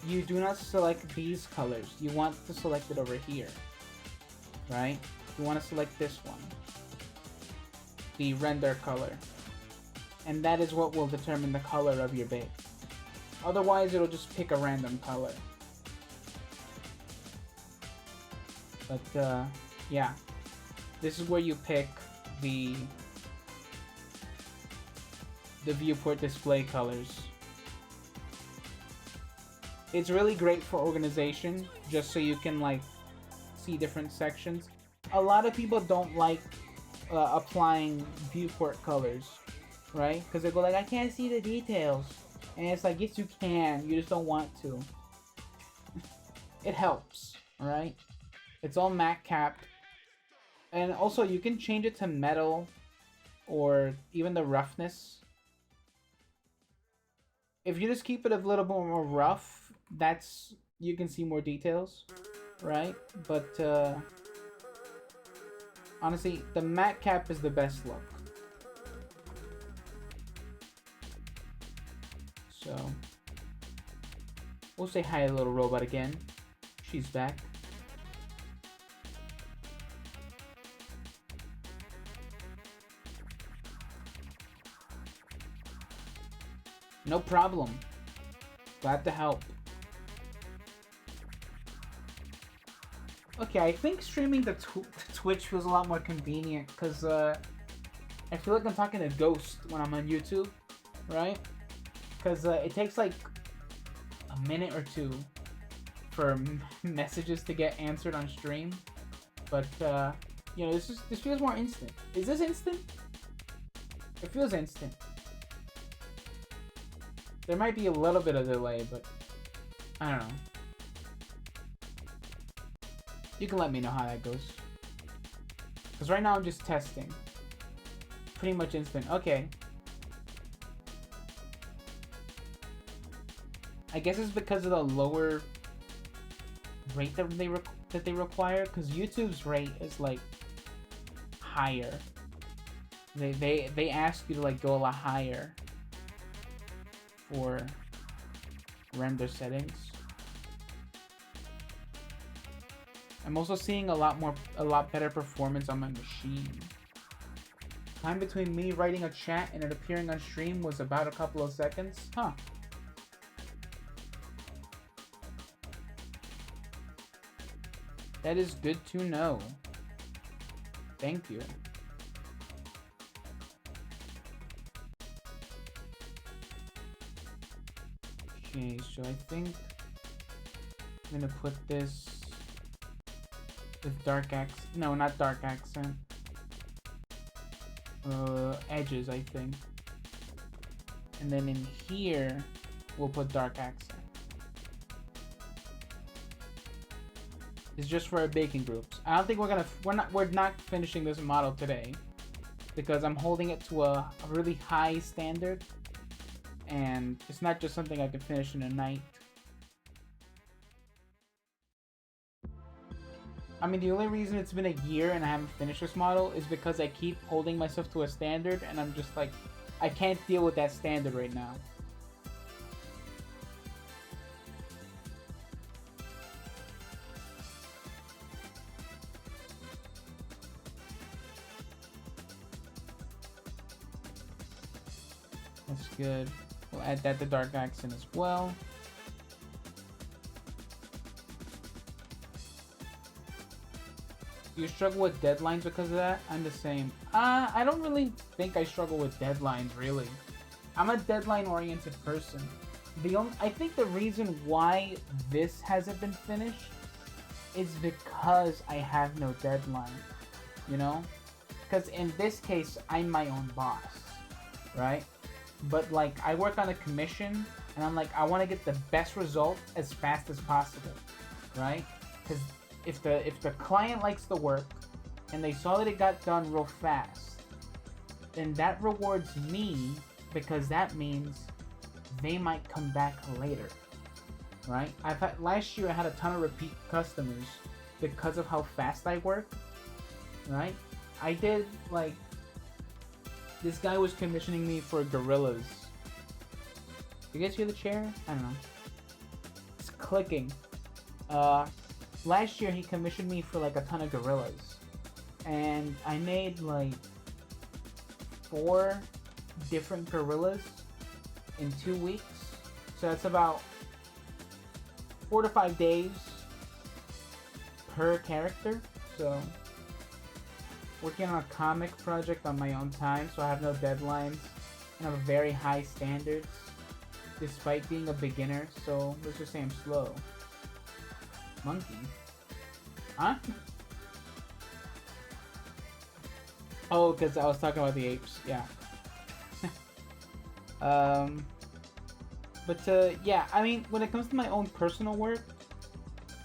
you do not select these colors. You want to select it over here, right? You want to select this one, the render color. And that is what will determine the color of your bake. Otherwise, it'll just pick a random color. But, yeah. This is where you pick the viewport display colors. It's really great for organization, just so you can, like, see different sections. A lot of people don't like applying viewport colors, right? Because they go like, I can't see the details. And it's like, yes you can, you just don't want to. It helps, alright? It's all matte capped. And also you can change it to metal or even the roughness. If you just keep it a little bit more rough, that's, you can see more details, right? But honestly, the matte cap is the best look. So, we'll say hi to little robot again. She's back. No problem. Glad to help. Okay, I think streaming the Twitch feels a lot more convenient because I feel like I'm talking to Ghost when I'm on YouTube, right? Because it takes like a minute or two for messages to get answered on stream. But, you know, this feels more instant. Is this instant? It feels instant. There might be a little bit of delay, but I don't know. You can let me know how that goes. Because right now I'm just testing. Pretty much instant. Okay. I guess it's because of the lower rate that they require. Because YouTube's rate is like higher. They ask you to like go a lot higher for render settings. I'm also seeing a lot better performance on my machine. Time between me writing a chat and it appearing on stream was about a couple of seconds. Huh. That is good to know. Thank you. Okay, so I think I'm gonna put this with dark accent. No, not dark accent. Edges, I think. And then in here, we'll put dark accent. It's just for our baking groups. I don't think we're not finishing this model today because I'm holding it to a really high standard, and it's not just something I can finish in a night. I mean, the only reason it's been a year and I haven't finished this model is because I keep holding myself to a standard, and I'm just like, I can't deal with that standard right now. That's good. We'll add that to dark accent as well. Do you struggle with deadlines because of that? I'm the same. I don't really think I struggle with deadlines, really. I'm a deadline-oriented person. I think the reason why this hasn't been finished is because I have no deadline, you know? Because in this case, I'm my own boss, right? But like, I work on a commission, and I'm like, I want to get the best result as fast as possible, right? Because if the client likes the work and they saw that it got done real fast, then that rewards me, because that means they might come back later, right? Last year I had a ton of repeat customers because of how fast I work, right? I did, like, this guy was commissioning me for gorillas. You guys hear the chair? I don't know. It's clicking. Last year he commissioned me for like a ton of gorillas, and I made like 4 different gorillas in 2 weeks. So that's about 4 to 5 days per character. So working on a comic project on my own time, so I have no deadlines and have very high standards despite being a beginner. So let's just say I'm slow. Monkey? Huh? Oh, because I was talking about the apes. Yeah. Yeah, I mean, when it comes to my own personal work,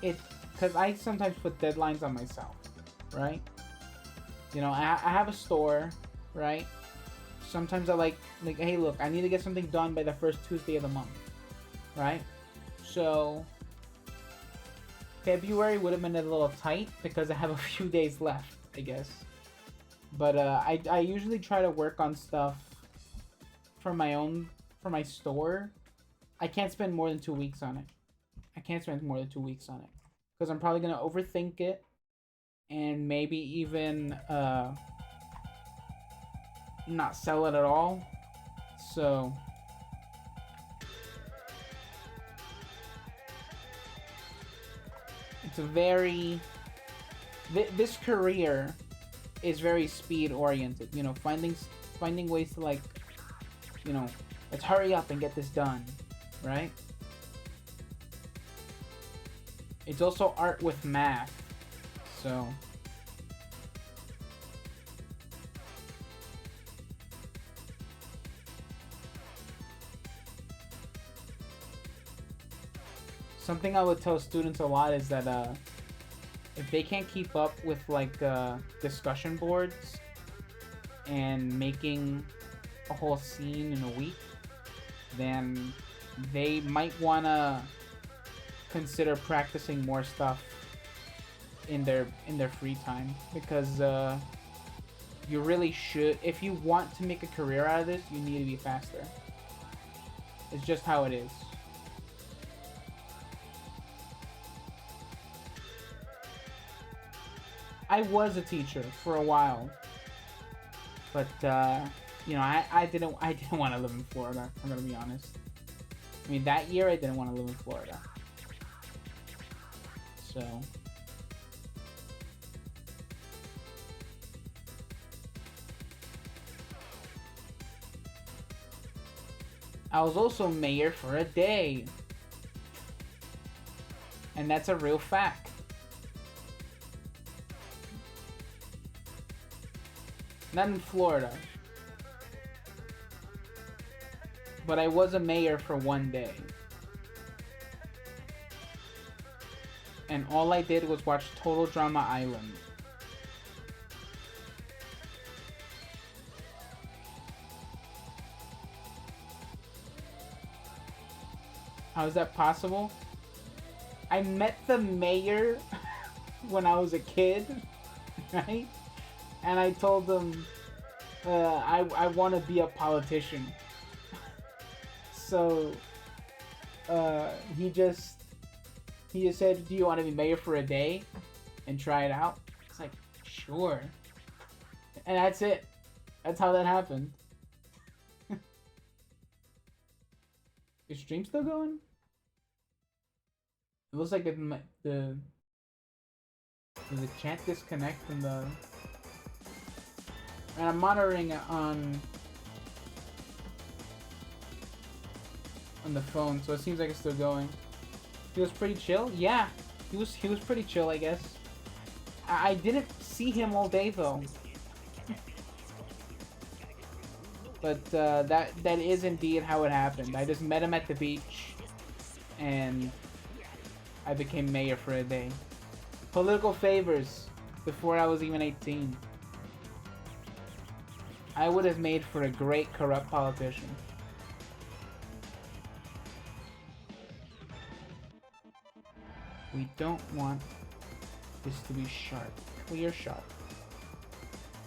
it's because I sometimes put deadlines on myself, right? You know, I have a store, right? Sometimes I like, hey, look, I need to get something done by the first Tuesday of the month, right? So February would have been a little tight because I have a few days left, I guess. But I usually try to work on stuff for my store. I can't spend more than 2 weeks on it. I can't spend more than 2 weeks on it because I'm probably gonna overthink it and maybe even not sell it at all. So it's a very this career is very speed oriented, you know, finding ways to, like, you know, let's hurry up and get this done, right? It's also art with math, so something I would tell students a lot is that if they can't keep up with, like, discussion boards and making a whole scene in a week, then they might want to consider practicing more stuff in their free time, because you really should. If you want to make a career out of this, you need to be faster. It's just how it is. I was a teacher for a while, but you know, I didn't want to live in Florida. I'm gonna be honest. I mean, that year I didn't want to live in Florida. So. I was also mayor for a day. And that's a real fact. Not in Florida. But I was a mayor for one day. And all I did was watch Total Drama Island. How is that possible? I met the mayor when I was a kid, right? And I told him I want to be a politician. So he just said, "Do you want to be mayor for a day and try it out?" It's like, sure. And that's it. That's how that happened. Is stream still going? It looks like did the chat disconnect from the... And I'm monitoring it on the phone, so it seems like it's still going. He was pretty chill? Yeah, he was pretty chill, I guess. I didn't see him all day though. But that is indeed how it happened. I just met him at the beach, and I became mayor for a day. Political favors before I was even 18. I would have made for a great corrupt politician. We don't want this to be sharp. Clear sharp.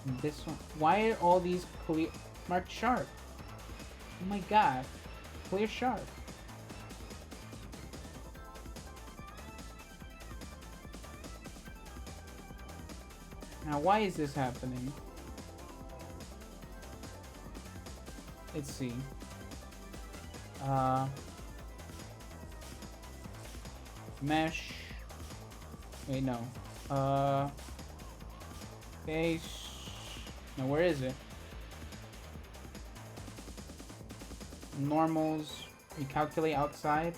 And this one. Why are all these clear marked sharp? Oh my god. Clear sharp. Now why is this happening? Let's see. Mesh. Wait, no. Base. Now where is it? Normals. Recalculate outside.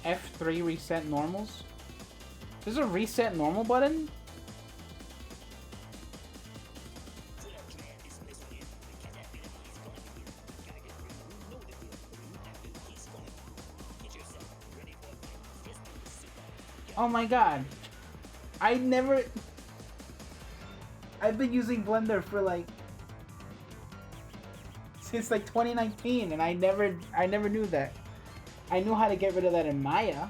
F3 reset normals? There's a reset normal button? Oh my god. I've been using Blender for like since like 2019 and I never knew that. I knew how to get rid of that in Maya.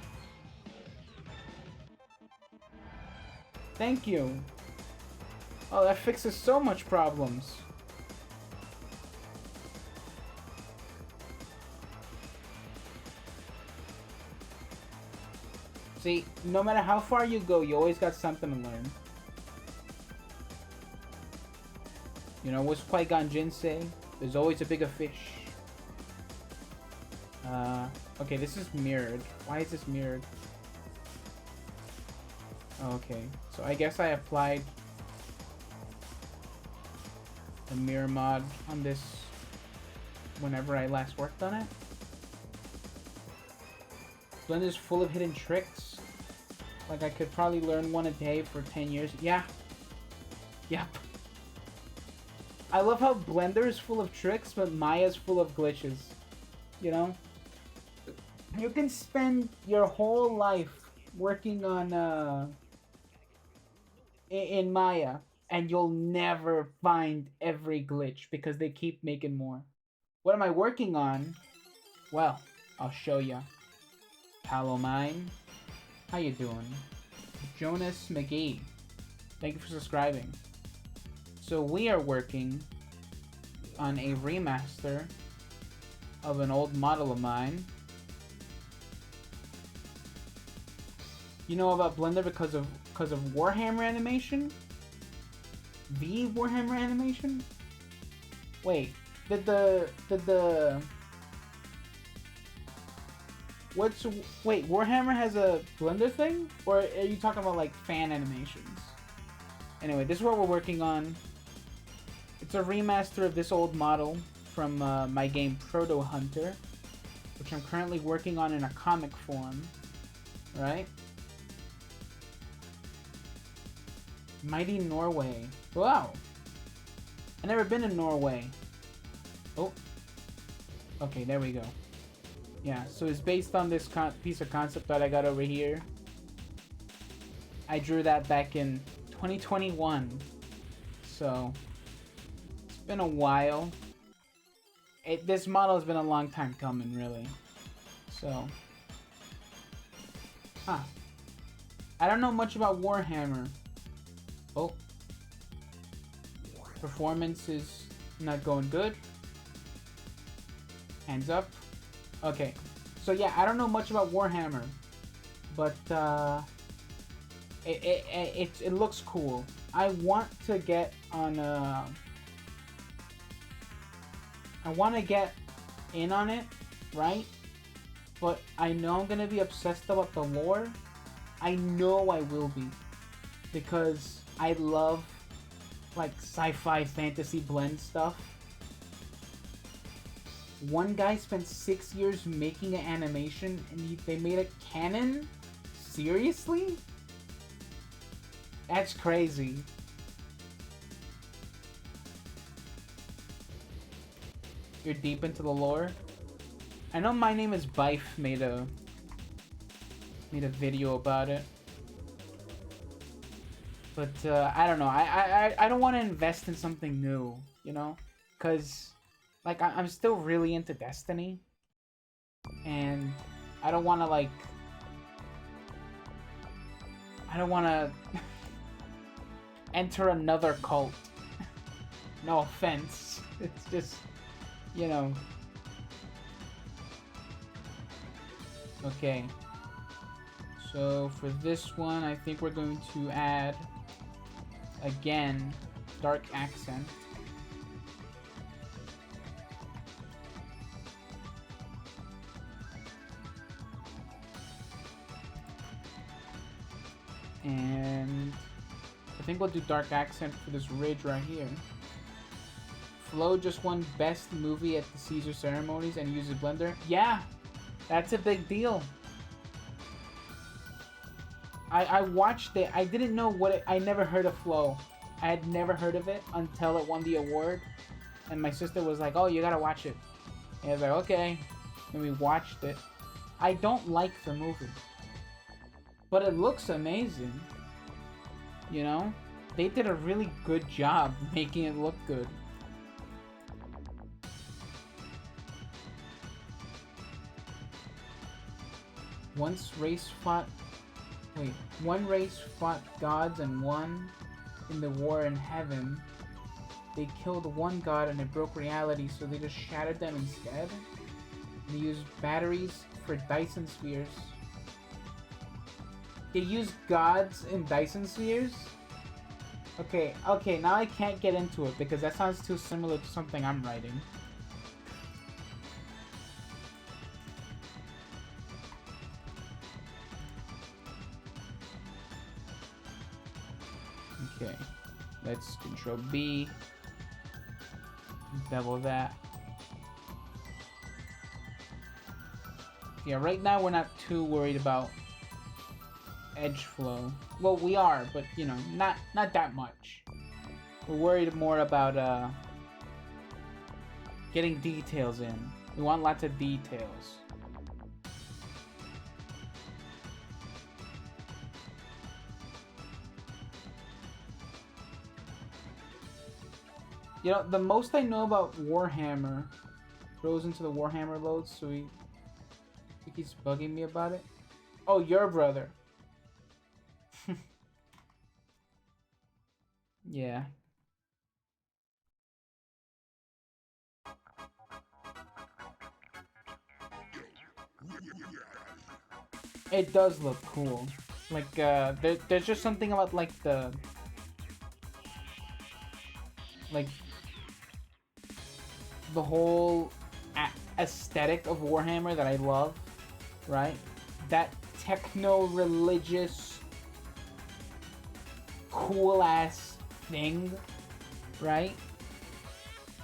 Thank you. Oh, that fixes so much problems. See, no matter how far you go, you always got something to learn. You know, what's Qui-Gon Jinn say? There's always a bigger fish. Okay, this is mirrored. Why is this mirrored? Okay, so I guess I applied the mirror mod on this whenever I last worked on it. Blender's full of hidden tricks. Like I could probably learn one a day for 10 years. Yeah. Yep. I love how Blender is full of tricks, but Maya's full of glitches. You know? You can spend your whole life working on in Maya, and you'll never find every glitch because they keep making more. What am I working on? Well, I'll show ya. Palomine, how you doing? Jonas McGee, thank you for subscribing. So we are working on a remaster of an old model of mine You know about Blender because of Warhammer animation? The Warhammer animation? Wait, did the wait, Warhammer has a Blender thing? Or are you talking about like fan animations? Anyway, this is what we're working on. It's a remaster of this old model from my game Protohunter, which I'm currently working on in a comic form, right? Mighty Norway. Wow. I've never been to Norway. Oh. Okay, there we go. Yeah, so it's based on this piece of concept that I got over here. I drew that back in 2021. So, it's been a while. This model has been a long time coming, really. So. Huh. I don't know much about Warhammer. Oh. Performance is not going good. Hands up. Okay. So yeah, I don't know much about Warhammer. But it looks cool. I want to get on I want to get in on it, right? But I know I'm gonna be obsessed about the lore. I know I will be. Because I love like sci-fi fantasy blend stuff. One guy spent 6 years making an animation and they made a canon? Seriously? That's crazy. You're deep into the lore? I know My Name is Bife made a video about it. But I don't know. I don't want to invest in something new, you know? Cause like I'm still really into Destiny. And I don't want to like I don't want to enter another cult. No offense. It's just, you know. Okay. So for this one, I think we're going to add, again, dark accent. And I think we'll do dark accent for this ridge right here. Flo just won Best Movie at the Caesar ceremonies and uses Blender. Yeah, that's a big deal. I watched it. I didn't know what it... I never heard of Flo. I had never heard of it until it won the award. And my sister was like, oh, you gotta watch it. And I was like, okay. And we watched it. I don't like the movie. But it looks amazing. You know? They did a really good job making it look good. Once race fought... Wait, one race fought gods and won in the war in heaven. They killed one god and it broke reality, so they just shattered them instead. They used batteries for Dyson spheres. They used gods in Dyson spheres? Okay, now I can't get into it because that sounds too similar to something I'm writing. Okay, let's Control B, double that. Yeah, right now we're not too worried about edge flow. Well, we are, but you know, not that much. We're worried more about getting details in. We want lots of details. You know, the most I know about Warhammer goes into the Warhammer loads, so he keeps bugging me about it. Oh, your brother. Yeah. It does look cool. Like, there's just something about, like, like, the whole aesthetic of Warhammer that I love, right? That techno-religious, cool-ass thing, right?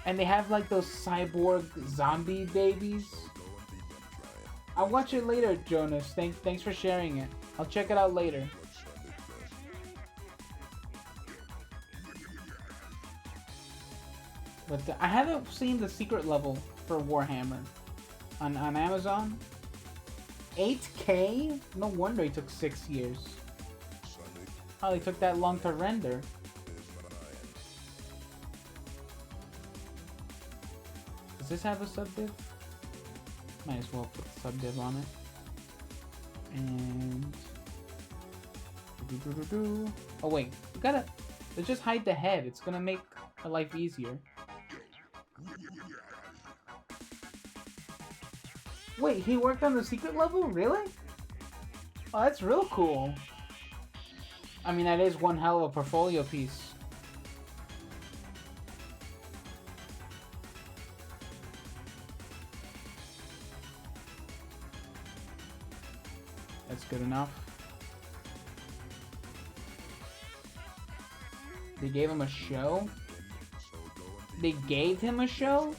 And they have, like, those cyborg zombie babies. I'll watch it later, Jonas. Thanks for sharing it. I'll check it out later. But I haven't seen the secret level for Warhammer on Amazon. 8K? No wonder it took 6 years. Oh, they took that long to render. Does this have a subdiv? Might as well put the subdiv on it. And... oh wait, we gotta... let's just hide the head. It's gonna make our life easier. Wait, he worked on the secret level? Really? Oh, that's real cool. I mean, that is one hell of a portfolio piece. That's good enough. They gave him a show? They gave him a show?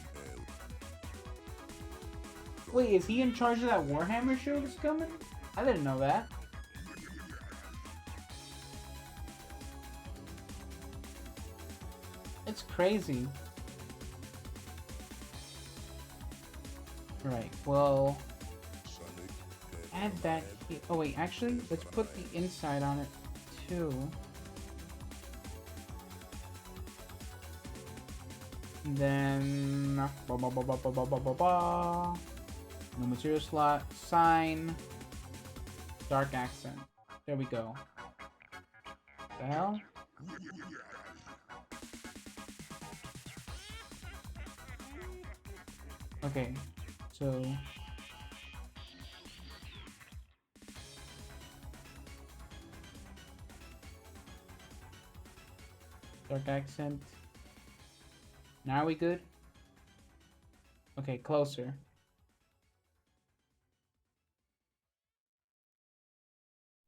Wait, is he in charge of that Warhammer show that's coming? I didn't know that. It's crazy. Right, well... add that here. Oh wait, actually, let's put the inside on it too. And then... no material slot, sign, dark accent. There we go. What the hell? Okay, so... dark accent. Now are we good? Okay, closer.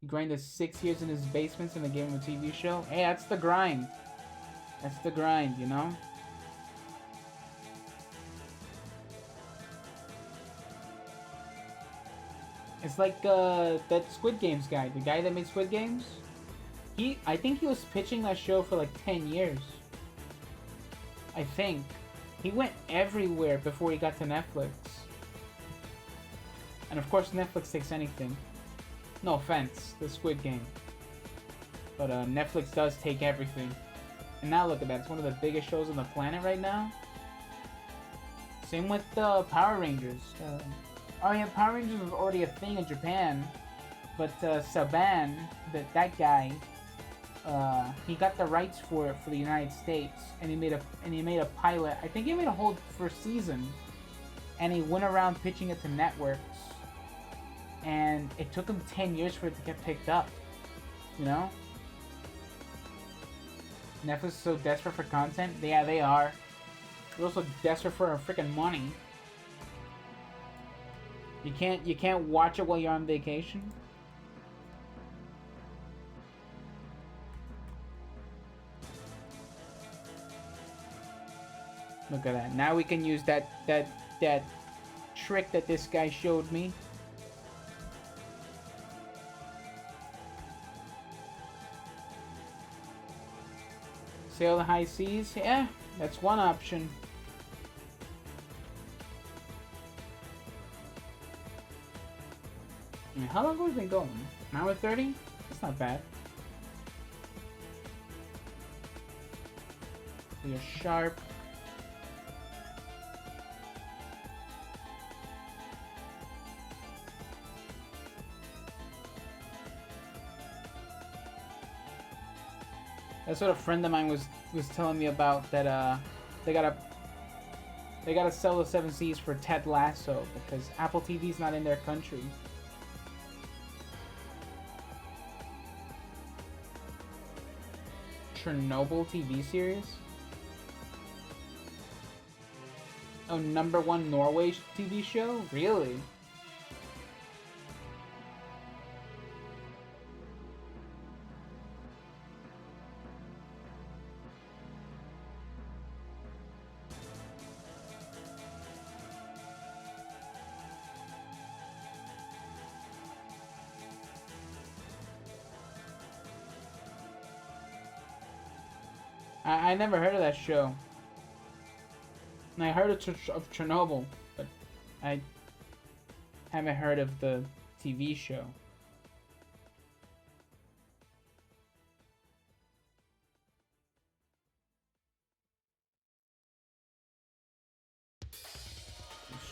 He grinded 6 years in his basements and they gave him a TV show. Hey, that's the grind. That's the grind, you know? It's like that Squid Games guy, the guy that made Squid Games. I think he was pitching that show for like 10 years. I think. He went everywhere before he got to Netflix. And of course Netflix takes anything. No offense, the Squid Game. But Netflix does take everything. And now look at that, it's one of the biggest shows on the planet right now. Same with Power Rangers. Oh yeah, Power Rangers was already a thing in Japan. But Saban, that guy, he got the rights for it for the United States, and he made a pilot. I think he made a whole first season, and he went around pitching it to networks. And it took him 10 years for it to get picked up. You know? Netflix is so desperate for content. Yeah, they are. They're also desperate for our freaking money. You can't watch it while you're on vacation. Look at that. Now we can use that trick that this guy showed me. Sail the high seas? Yeah, that's one option. I mean, how long have we been going? An hour 30? That's not bad. We are sharp. That's what a friend of mine was telling me about, that they gotta sell the 7 Seas for Ted Lasso because Apple TV's not in their country. Chernobyl TV series. Oh, #1 Norway TV show? Really? I never heard of that show. And I heard of Chernobyl, but I haven't heard of the TV show.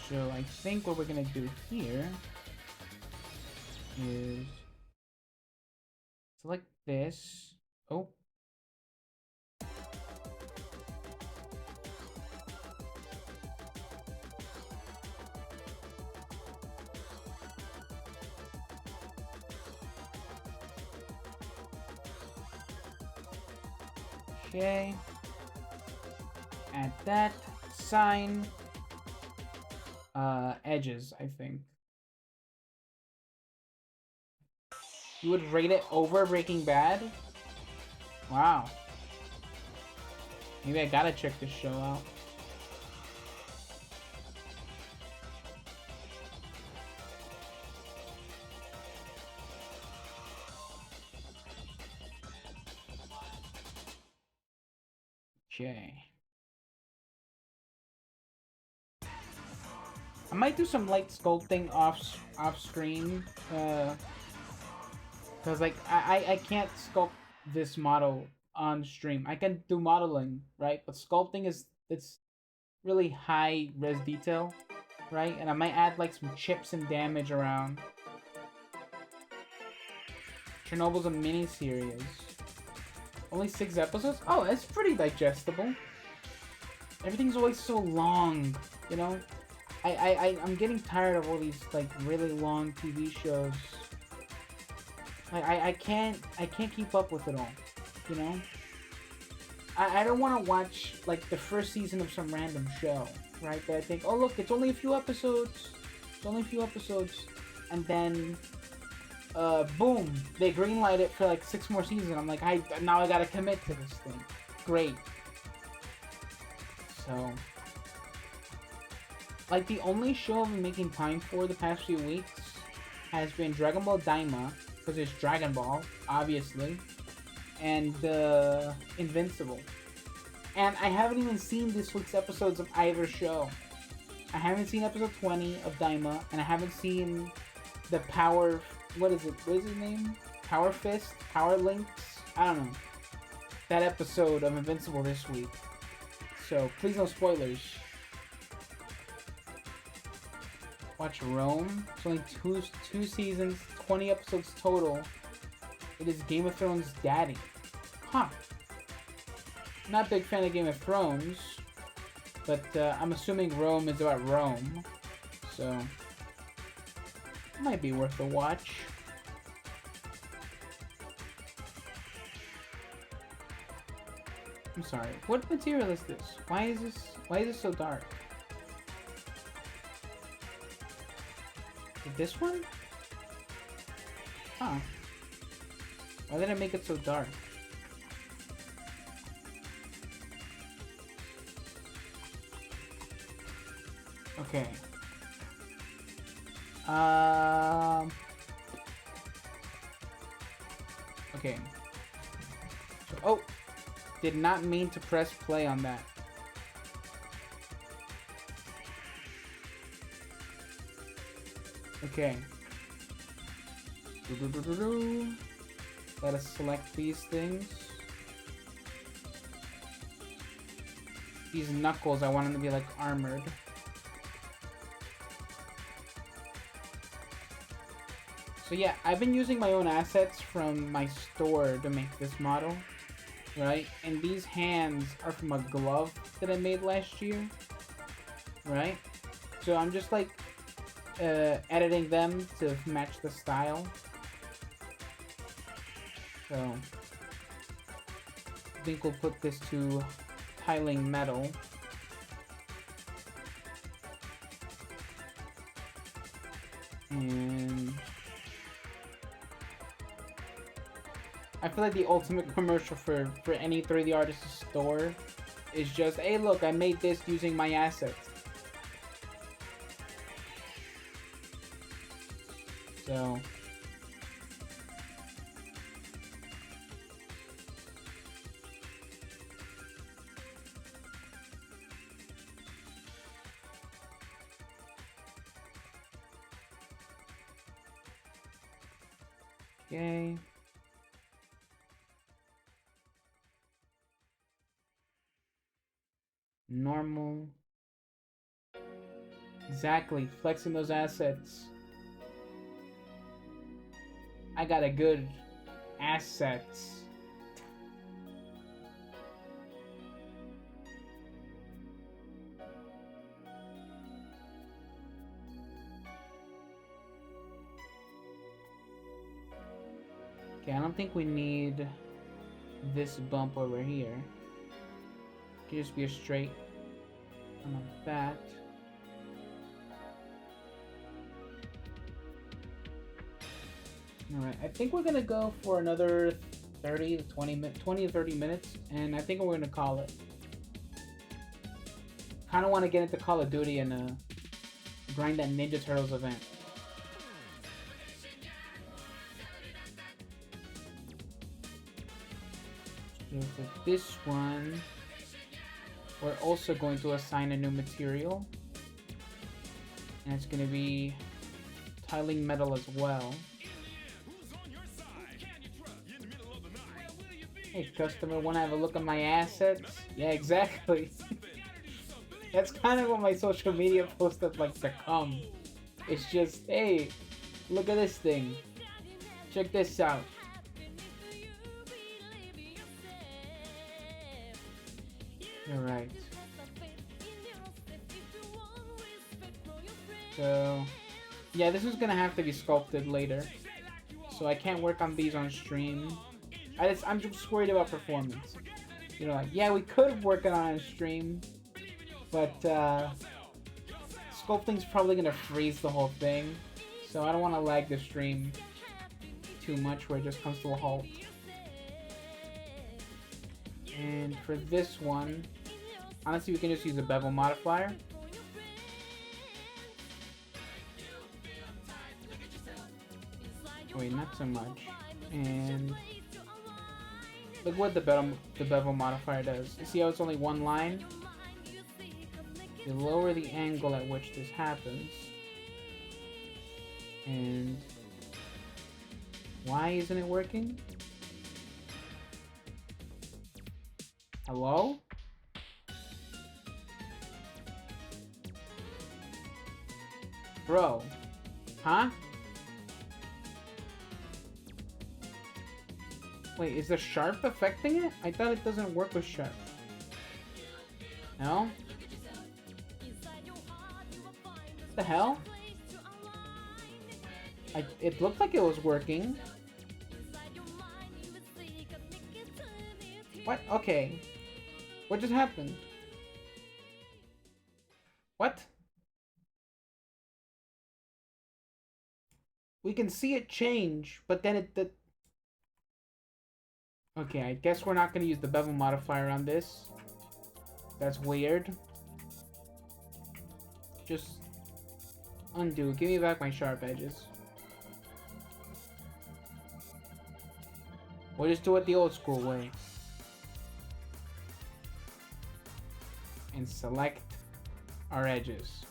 So I think what we're gonna do here is select this. Oh. Okay. Add that. Sign. Edges, I think. You would rate it over Breaking Bad? Wow. Maybe I gotta check this show out. Okay. I might do some light sculpting off screen, cause like I can't sculpt this model on stream. I can do modeling, right? But sculpting it's really high res detail, right? And I might add like some chips and damage around. Chernobyl's a mini series. Only 6 episodes? Oh, that's pretty digestible. Everything's always so long, you know? I'm getting tired of all these like really long TV shows. I can't keep up with it all, you know? I don't want to watch like the first season of some random show, right? That I think, oh look, it's only a few episodes. It's only a few episodes, and then boom, they greenlight it for like 6 more seasons. I'm like, now I gotta commit to this thing. Great. So, like, the only show I've been making time for the past few weeks has been Dragon Ball Daima, because it's Dragon Ball, obviously, and Invincible. And I haven't even seen this week's episodes of either show. I haven't seen episode 20 of Daima, and I haven't seen the Power... What is it? What is his name? Power Fist? Power Links? I don't know. That episode of Invincible this week. So, please no spoilers. Watch Rome. It's only two seasons, 20 episodes total. It is Game of Thrones' daddy. Huh. Not a big fan of Game of Thrones, but I'm assuming Rome is about Rome. So, it might be worth a watch. I'm sorry. What material is this? Why is this so dark? This one? Huh. Why did I make it so dark? Okay. Okay. So, oh! Did not mean to press play on that. Okay. Let us select these things. These knuckles, I want them to be like armored. So yeah, I've been using my own assets from my store to make this model, right? And these hands are from a glove that I made last year, right? So I'm just like editing them to match the style. So I think we'll put this to tiling metal. And I feel like the ultimate commercial for any 3D artist store is just, hey look, I made this using my assets. So okay. Normal. Exactly, flexing those assets. I got a good assets. Okay, I don't think we need this bump over here. It could just be a straight like that. Alright, I think we're gonna go for another 20 to 30 minutes, and I think we're gonna call it. Kinda wanna get into Call of Duty and grind that Ninja Turtles event. So for this one, we're also going to assign a new material. And it's gonna be tiling metal as well. Hey customer, wanna have a look at my assets? Yeah, exactly. That's kind of what my social media posts have like become. It's just, hey, look at this thing. Check this out. Alright. So, yeah, this is gonna have to be sculpted later. So I can't work on these on stream. I'm just worried about performance. You know, like, yeah, we could work it on stream, but sculpting's probably gonna freeze the whole thing. So I don't want to lag the stream too much where it just comes to a halt. And for this one, honestly, we can just use a bevel modifier. Wait, not so much. And look what the bevel modifier does. You see how it's only one line? You lower the angle at which this happens. And why isn't it working? Hello? Bro. Huh? Wait, is the sharp affecting it? I thought it doesn't work with sharp. No? What the hell? It looked like it was working. What? Okay. What just happened? What? We can see it change, but then it... Okay, I guess we're not going to use the bevel modifier on this. That's weird. Just undo. Give me back my sharp edges. We'll just do it the old school way. And select our edges.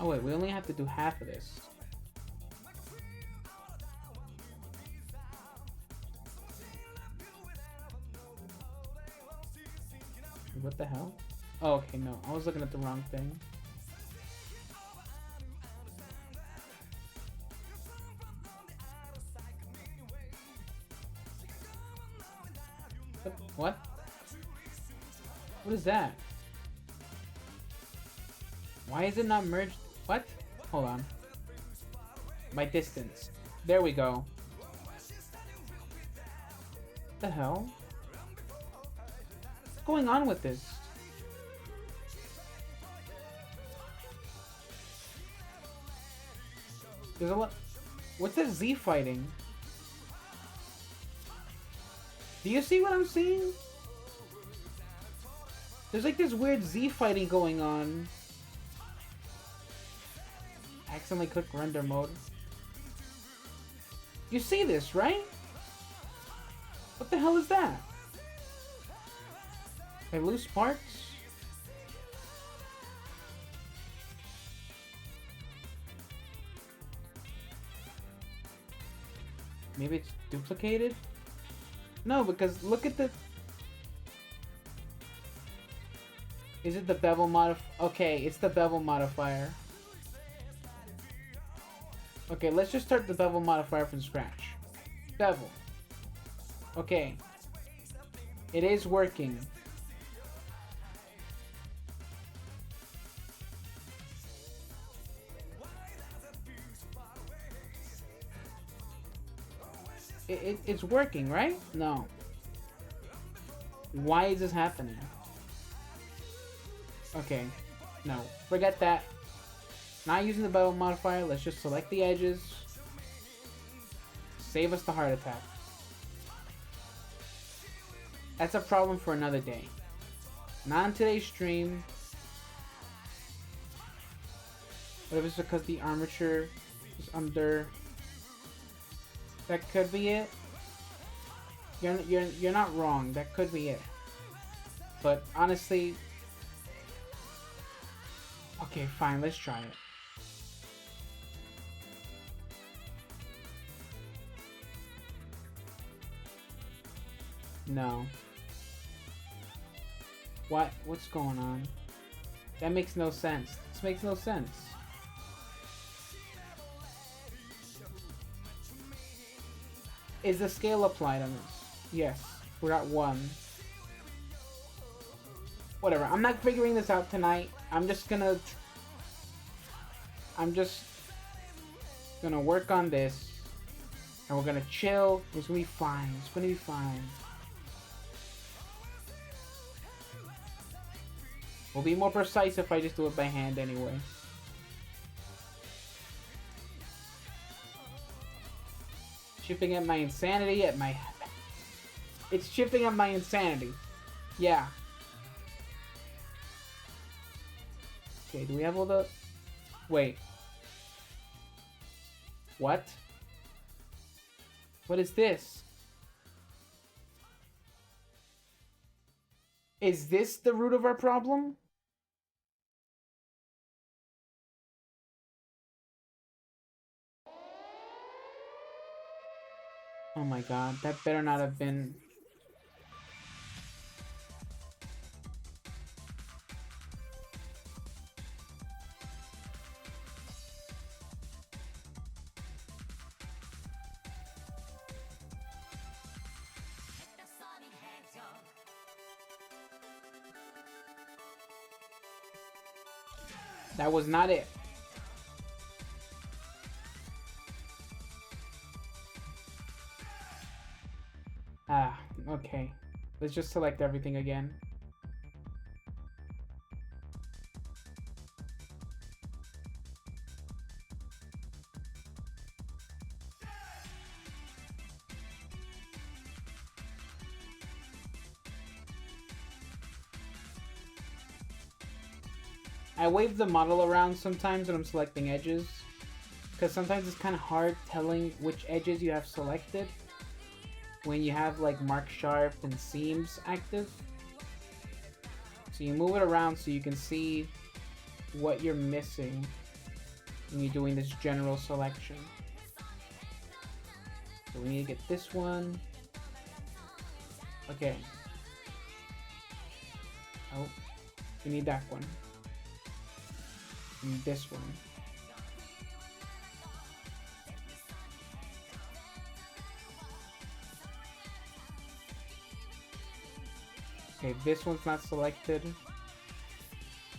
Oh wait, we only have to do half of this. What the hell? Oh, okay, no. I was looking at the wrong thing. What? What is that? Why is it not merged? What? Hold on. My distance. There we go. What the hell? What's going on with this? There's a lot. What's this Z fighting? Do you see what I'm seeing? There's like this weird Z fighting going on. Accidentally click render mode. You see this, right? What the hell is that? I lose parts? Maybe it's duplicated? No, because look at the... Is it the bevel Okay, it's the bevel modifier. Okay, let's just start the bevel modifier from scratch. Bevel. Okay. It is working. It's working, right? No. Why is this happening? Okay. No. Forget that. Not using the bevel modifier. Let's just select the edges. Save us the heart attack. That's a problem for another day. Not on today's stream. What if it's because the armature is under... That could be it. You're not wrong. That could be it. But honestly... Okay, fine. Let's try it. No. What? What's going on? That makes no sense. This makes no sense. Is the scale applied on this? Yes. We're at 1. Whatever. I'm not figuring this out tonight. I'm just gonna work on this. And we're gonna chill. It's gonna be fine. It's gonna be fine. We'll be more precise if I just do it by hand anyway. Chipping at my insanity It's chipping at my insanity. Yeah. Okay, do we have all the... Wait. What? What is this? Is this the root of our problem? Oh my god, that better not have been... That was not it. Ah, okay. Let's just select everything again. I wave the model around sometimes when I'm selecting edges, because sometimes it's kind of hard telling which edges you have selected when you have like mark sharp and seams active. So you move it around so you can see what you're missing when you're doing this general selection. So we need to get this one. Okay. Oh, we need that one. And this one. Okay, this one's not selected.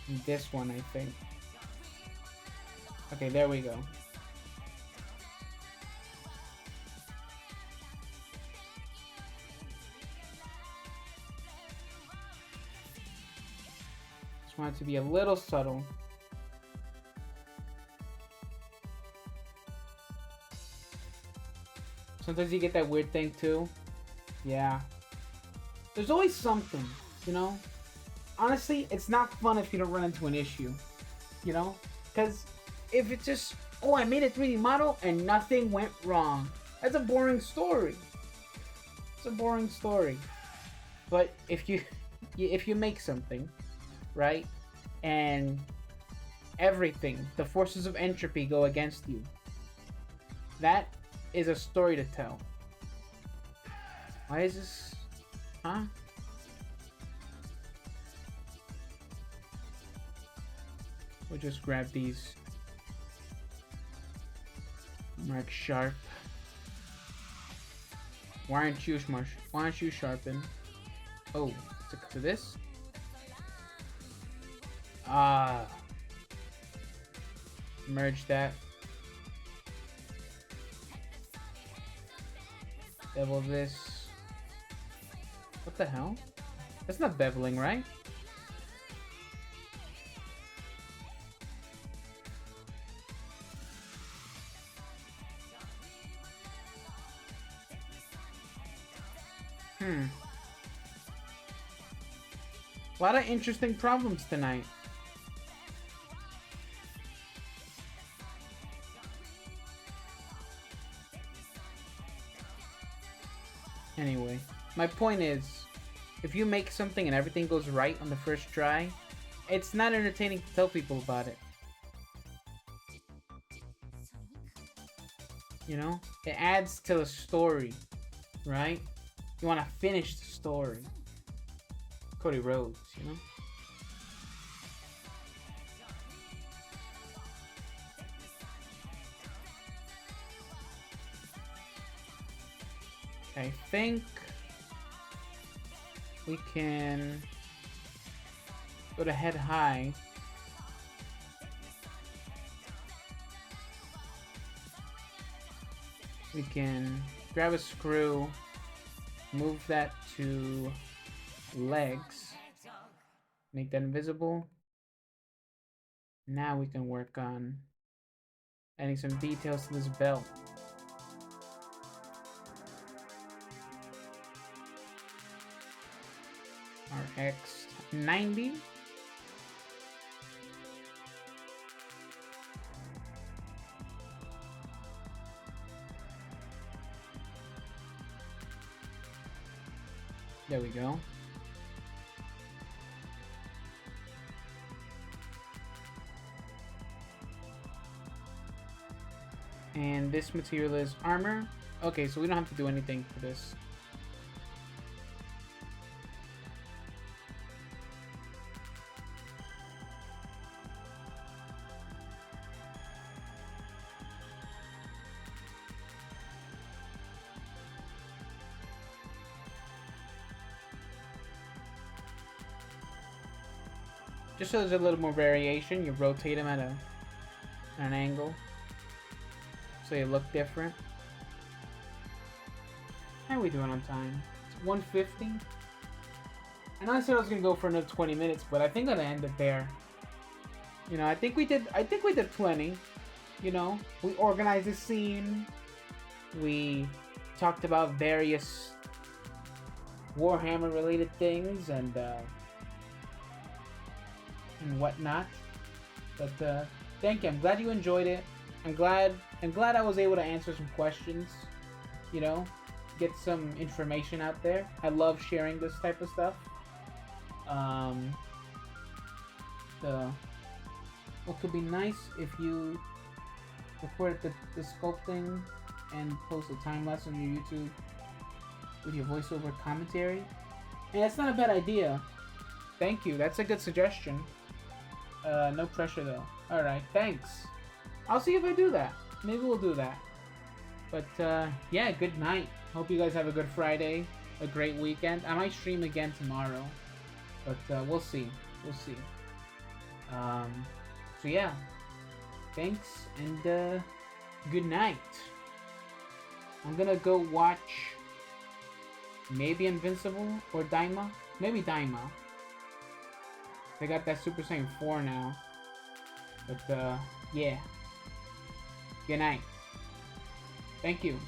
And this one, I think. Okay, there we go. Just want it to be a little subtle. Sometimes you get that weird thing too. Yeah. There's always something, you know? Honestly, it's not fun if you don't run into an issue, you know? Because if it's just, oh, I made a 3D model and nothing went wrong. That's a boring story. It's a boring story. But if you if you make something, right? And everything, the forces of entropy go against you. That is a story to tell. Why is this? Huh? We'll just grab these. Mark sharp. Why aren't you smart? Why aren't you sharpen? Oh, to this? Ah. Merge that. Bevel this. What the hell? That's not beveling, right? A lot of interesting problems tonight. Anyway, my point is, if you make something and everything goes right on the first try, it's not entertaining to tell people about it. You know? It adds to the story, right? You want to finish the story. Cody Rhodes, you know? I think we can go to head high. We can grab a screw, move that to legs, make that invisible. Now we can work on adding some details to this belt. RX 90. There we go. And this material is armor. Okay, so we don't have to do anything for this. Just so there's a little more variation, you rotate them at an angle, so they look different. How are we doing on time? It's 1:50. I know I said I was gonna go for another 20 minutes, but I think I'm gonna end it there. You know, I think we did plenty. You know, we organized the scene. We talked about various Warhammer related things and whatnot. But thank you. I'm glad you enjoyed it. I'm glad I was able to answer some questions. You know, get some information out there. I love sharing this type of stuff. What could be nice if you record the sculpting and post a time lapse on your YouTube with your voiceover commentary. And that's not a bad idea. Thank you. That's a good suggestion. No pressure though. Alright, thanks. I'll see if I do that. Maybe we'll do that. But yeah, good night. Hope you guys have a good Friday, a great weekend. I might stream again tomorrow, but we'll see. We'll see. So yeah, thanks, and good night. I'm gonna go watch maybe Invincible or Daima. Maybe Daima. They got that Super Saiyan 4 now. But yeah. Good night. Thank you.